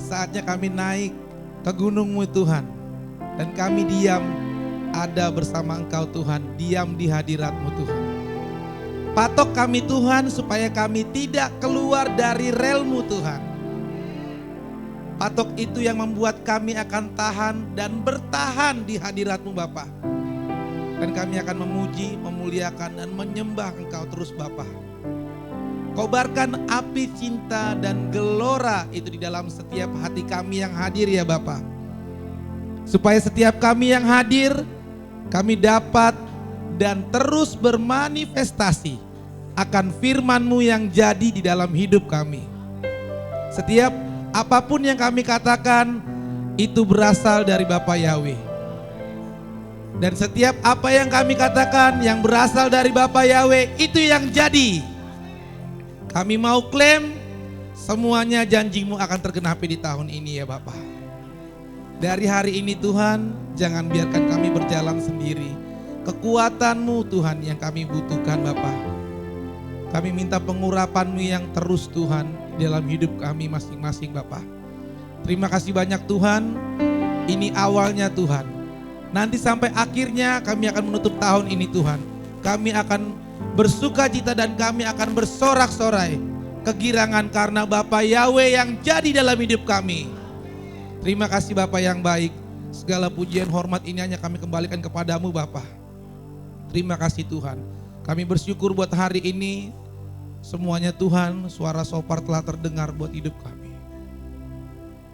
Speaker 6: Saatnya kami naik ke gunung-Mu Tuhan, dan kami diam ada bersama Engkau Tuhan, diam di hadirat-Mu Tuhan. Patok kami Tuhan supaya kami tidak keluar dari rel-Mu Tuhan. Patok itu yang membuat kami akan tahan dan bertahan di hadirat-Mu Bapa. Dan kami akan memuji, memuliakan, dan menyembah Engkau terus Bapa. Kobarkan api cinta dan gelora itu di dalam setiap hati kami yang hadir ya Bapa. Supaya setiap kami yang hadir, kami dapat dan terus bermanifestasi akan firman-Mu yang jadi di dalam hidup kami. Setiap apapun yang kami katakan itu berasal dari Bapa Yahweh. Dan setiap apa yang kami katakan yang berasal dari Bapa Yahweh itu yang jadi. Kami mau klaim semuanya janji-Mu akan tergenapi di tahun ini ya Bapa. Dari hari ini Tuhan, jangan biarkan kami berjalan sendiri. Kekuatan-Mu Tuhan yang kami butuhkan Bapa. Kami minta pengurapan-Mu yang terus Tuhan di dalam hidup kami masing-masing Bapa. Terima kasih banyak Tuhan, ini awalnya Tuhan. Nanti sampai akhirnya kami akan menutup tahun ini Tuhan. Kami akan bersuka cita dan kami akan bersorak-sorai kegirangan karena Bapa Yahweh yang jadi dalam hidup kami. Terima kasih Bapa yang baik. Segala pujian hormat ini hanya kami kembalikan kepadamu Bapa. Terima kasih Tuhan. Kami bersyukur buat hari ini. Semuanya Tuhan, suara sopar telah terdengar buat hidup kami.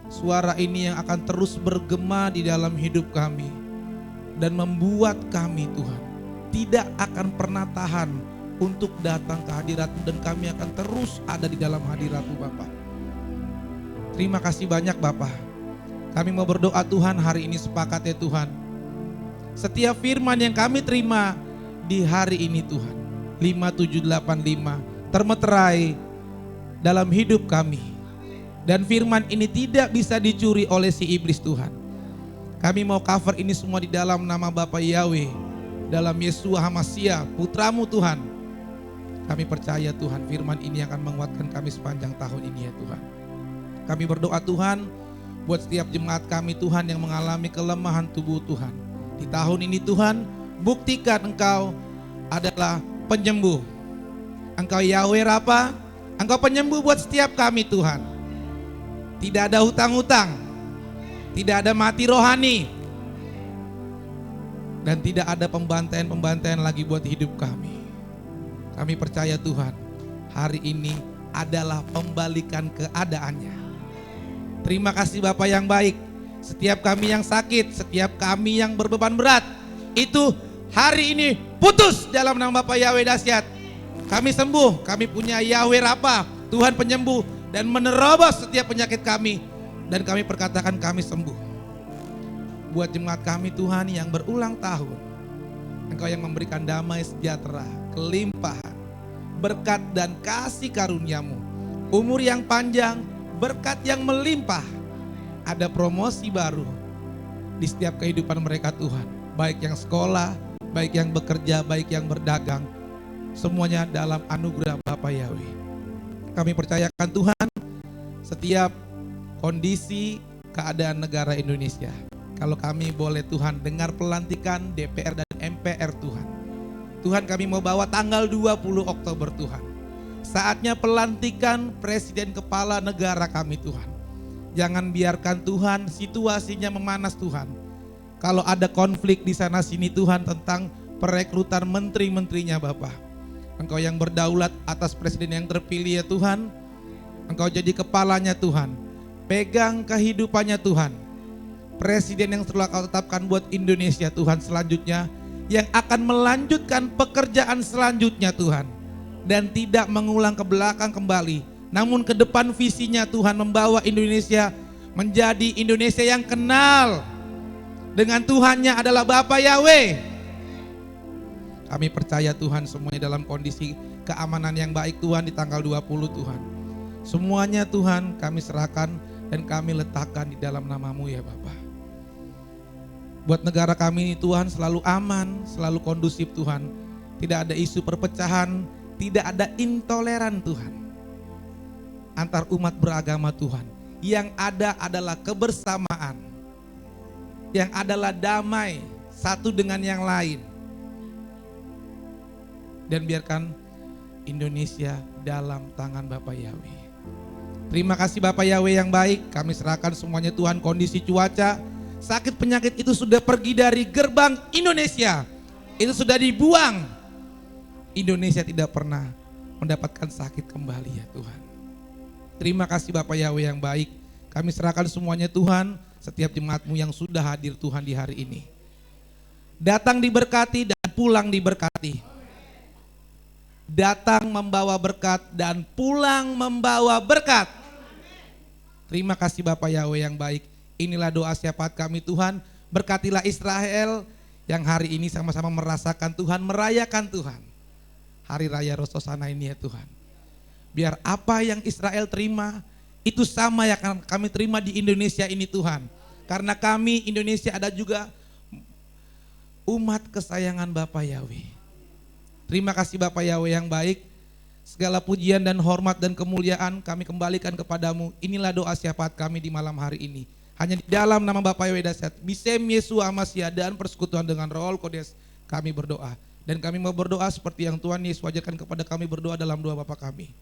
Speaker 6: Suara ini yang akan terus bergema di dalam hidup kami. Dan membuat kami Tuhan tidak akan pernah tahan untuk datang ke hadirat-Mu, dan kami akan terus ada di dalam hadirat-Mu Bapa. Terima kasih banyak Bapa. Kami mau berdoa Tuhan hari ini sepakat ya Tuhan. Setiap firman yang kami terima di hari ini Tuhan, 5785 termeterai dalam hidup kami. Dan firman ini tidak bisa dicuri oleh si iblis Tuhan. Kami mau cover ini semua di dalam nama Bapa Yahweh, dalam Yesua Hamasia, putramu Tuhan. Kami percaya Tuhan firman ini akan menguatkan kami sepanjang tahun ini ya Tuhan. Kami berdoa Tuhan buat setiap jemaat kami Tuhan yang mengalami kelemahan tubuh Tuhan. Di tahun ini Tuhan, buktikan Engkau adalah penyembuh. Engkau Yahweh Rafa, Engkau penyembuh buat setiap kami Tuhan. Tidak ada hutang-hutang, tidak ada mati rohani, dan tidak ada pembantaian-pembantaian lagi buat hidup kami. Kami percaya Tuhan, hari ini adalah pembalikan keadaannya. Terima kasih Bapa yang baik. Setiap kami yang sakit, setiap kami yang berbeban berat, itu hari ini putus dalam nama Bapa Yahweh dahsyat. Kami sembuh, kami punya Yahweh Rafa, Tuhan penyembuh, dan menerobos setiap penyakit kami. Dan kami perkatakan kami sembuh. Buat jemaat kami Tuhan yang berulang tahun, Engkau yang memberikan damai sejahtera, kelimpahan, berkat dan kasih karuniamu, umur yang panjang, berkat yang melimpah, ada promosi baru di setiap kehidupan mereka Tuhan, baik yang sekolah, baik yang bekerja, baik yang berdagang, semuanya dalam anugerah Bapa Yahweh. Kami percayakan Tuhan setiap kondisi keadaan negara Indonesia. Kalau kami boleh Tuhan dengar pelantikan DPR dan MPR Tuhan. Tuhan kami mau bawa tanggal 20 Oktober Tuhan. Saatnya pelantikan presiden kepala negara kami Tuhan. Jangan biarkan Tuhan situasinya memanas Tuhan. Kalau ada konflik di sana sini Tuhan tentang perekrutan menteri-menterinya Bapa. Engkau yang berdaulat atas presiden yang terpilih ya Tuhan. Engkau jadi kepalanya Tuhan. Pegang kehidupannya Tuhan. Presiden yang telah Kau tetapkan buat Indonesia Tuhan selanjutnya, yang akan melanjutkan pekerjaan selanjutnya Tuhan, dan tidak mengulang ke belakang kembali, namun ke depan visinya Tuhan membawa Indonesia menjadi Indonesia yang kenal dengan Tuhannya adalah Bapa Yahweh. Kami percaya Tuhan semuanya dalam kondisi keamanan yang baik Tuhan di tanggal 20 Tuhan. Semuanya Tuhan kami serahkan dan kami letakkan di dalam nama-Mu ya Bapa. Buat negara kami ini Tuhan selalu aman, selalu kondusif Tuhan. Tidak ada isu perpecahan, tidak ada intoleran Tuhan. Antar umat beragama Tuhan. Yang ada adalah kebersamaan. Yang adalah damai satu dengan yang lain. Dan biarkan Indonesia dalam tangan Bapa Yahweh. Terima kasih Bapa Yahweh yang baik. Kami serahkan semuanya Tuhan, kondisi cuaca, sakit penyakit itu sudah pergi dari gerbang Indonesia. Itu sudah dibuang. Indonesia tidak pernah mendapatkan sakit kembali ya Tuhan. Terima kasih Bapa Yahweh yang baik. Kami serahkan semuanya Tuhan, setiap jemaat-Mu yang sudah hadir Tuhan di hari ini. Datang diberkati dan pulang diberkati. Datang membawa berkat dan pulang membawa berkat. Terima kasih Bapa Yahweh yang baik. Inilah doa syafaat kami Tuhan. Berkatilah Israel yang hari ini sama-sama merasakan Tuhan, merayakan Tuhan Hari Raya Rosh Hashanah ini ya Tuhan. Biar apa yang Israel terima itu sama yang akan kami terima di Indonesia ini Tuhan. Karena kami Indonesia ada juga umat kesayangan Bapa Yahweh. Terima kasih Bapa Yahweh yang baik. Segala pujian dan hormat dan kemuliaan kami kembalikan kepadamu. Inilah doa syafaat kami di malam hari ini. Hanya di dalam nama Bapa Yahweh dahsyat, Bisem Yesua Hamasia dan persekutuan dengan Roh Kodes kami berdoa. Dan kami mau berdoa seperti yang Tuhan Yesus wajarkan kepada kami berdoa dalam doa Bapa kami.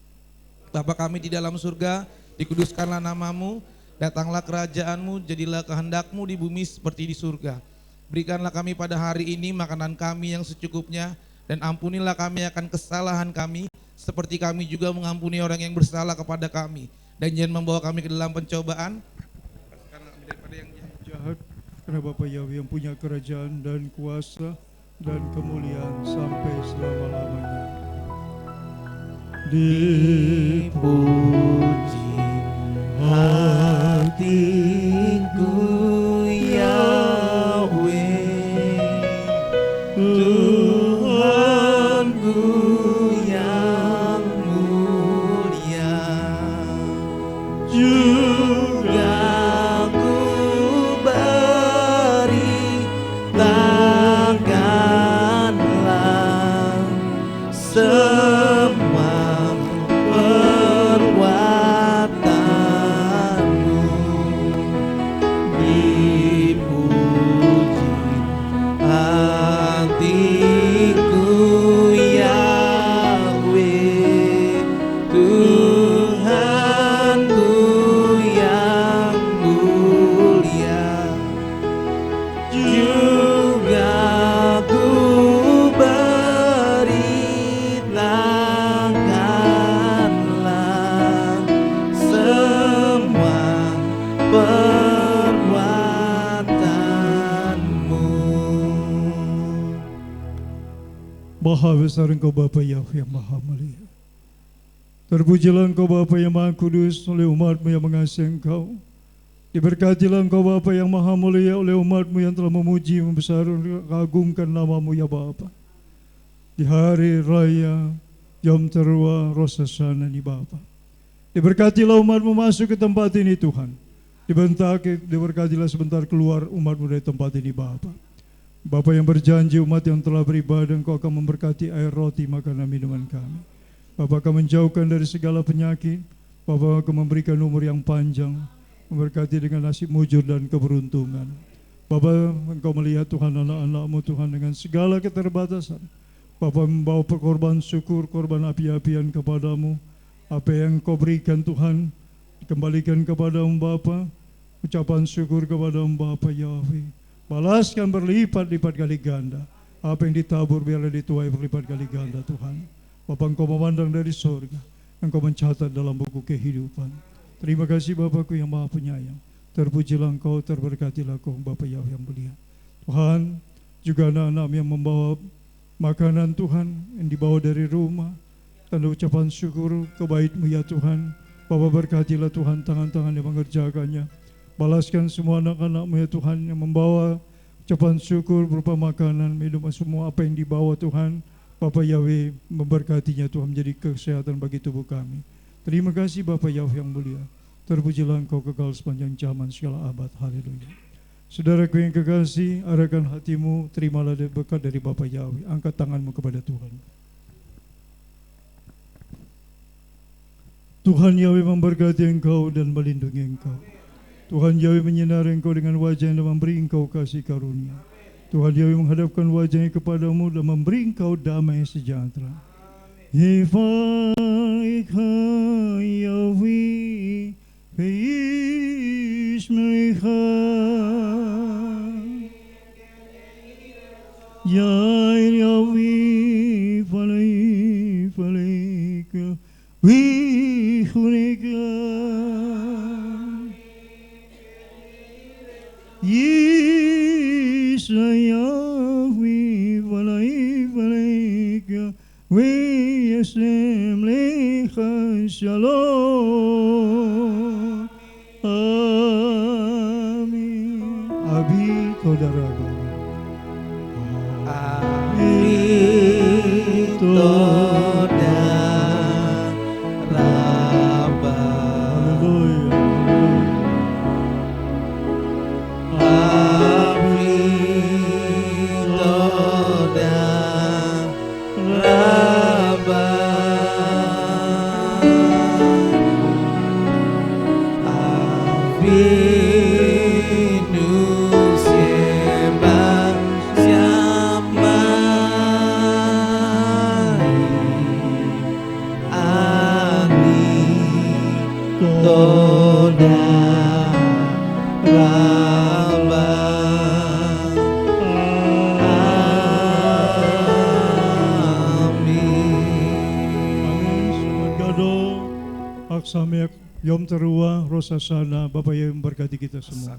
Speaker 6: Bapa kami di dalam surga, dikuduskanlah nama-Mu, datanglah kerajaan-Mu, jadilah kehendak-Mu di bumi seperti di surga. Berikanlah kami pada hari ini makanan kami yang secukupnya, dan ampunilah kami akan kesalahan kami, seperti kami juga mengampuni orang yang bersalah kepada kami. Dan jangan membawa kami ke dalam pencobaan, karena kami daripada yang
Speaker 3: jahat, karena Bapa Yahweh yang punya kerajaan dan kuasa dan kemuliaan sampai selama-lamanya.
Speaker 2: Dipuji hatiku Yahweh, Tuhanku
Speaker 3: Maha besar Engkau Bapa Yahweh yang maha mulia. Terpujilah Engkau Bapa yang maha kudus oleh umat-Mu yang mengasihi Engkau. Diberkatilah Engkau Bapa yang maha mulia oleh umat-Mu yang telah memuji, membesarkan, mengagungkan nama-Mu ya Bapa. Di hari raya Yom Teruah Rosh Hashanah ini Bapa. Diberkatilah umat-Mu masuk ke tempat ini Tuhan. Diberkatilah sebentar keluar umat-Mu dari tempat ini Bapa. Bapa yang berjanji umat yang telah beribadah Engkau akan memberkati air roti makanan minuman kami. Bapa akan menjauhkan dari segala penyakit. Bapa akan memberikan umur yang panjang, memberkati dengan nasib mujur dan keberuntungan. Bapa, Engkau melihat Tuhan anak-anak-Mu Tuhan dengan segala keterbatasan. Bapa membawa korban syukur, korban api-apian kepadamu. Apa yang Engkau berikan Tuhan, kembalikan kepadamu Bapa. Ucapan syukur kepadamu Bapa Yahweh. Balaskan berlipat-lipat kali ganda. Apa yang ditabur biarlah dituai berlipat kali ganda Tuhan. Bapa, Engkau memandang dari surga. Engkau mencatat dalam buku kehidupan. Terima kasih Bapakku yang maha penyayang. Terpujilah Engkau, terberkatilah Engkau Bapa Yahweh yang mulia. Tuhan, juga anak-anak yang membawa makanan Tuhan yang dibawa dari rumah. Tanda ucapan syukur kebaikan-Mu ya Tuhan. Bapa, berkatilah Tuhan tangan-tangan yang mengerjakannya. Balaskan semua anak-anak-Mu ya Tuhan yang membawa ucapan syukur berupa makanan, minuman, semua apa yang dibawa Tuhan. Bapa Yahweh memberkatinya Tuhan menjadi kesehatan bagi tubuh kami. Terima kasih Bapa Yahweh yang mulia. Terpujilah Engkau kekal sepanjang zaman segala abad. Haleluya. Saudaraku yang kekasih, arahkan hatimu, terimalah berkat dari Bapa Yahweh. Angkat tanganmu kepada Tuhan. Tuhan Yahweh memberkati engkau dan melindungi engkau. Tuhan Yahweh menyinari engkau dengan wajah-Nya dan memberi engkau kasih karunia. Tuhan Yahweh menghadapkan wajah-Nya kepadamu dan memberi engkau damai sejahtera. Hifaika Yahweh Beishmecha Yair Yahweh Faleka Wihuneka Yisrayawi Faleka Yesem lecha shalom. Amin. Abi Kodaraba.
Speaker 2: Abi Kodaraba.
Speaker 3: Haleluya.
Speaker 2: Abi Kodaraba.
Speaker 3: Aksamek Yom Teruah Rosh Hashanah. Bapak yang memberkati kita semua.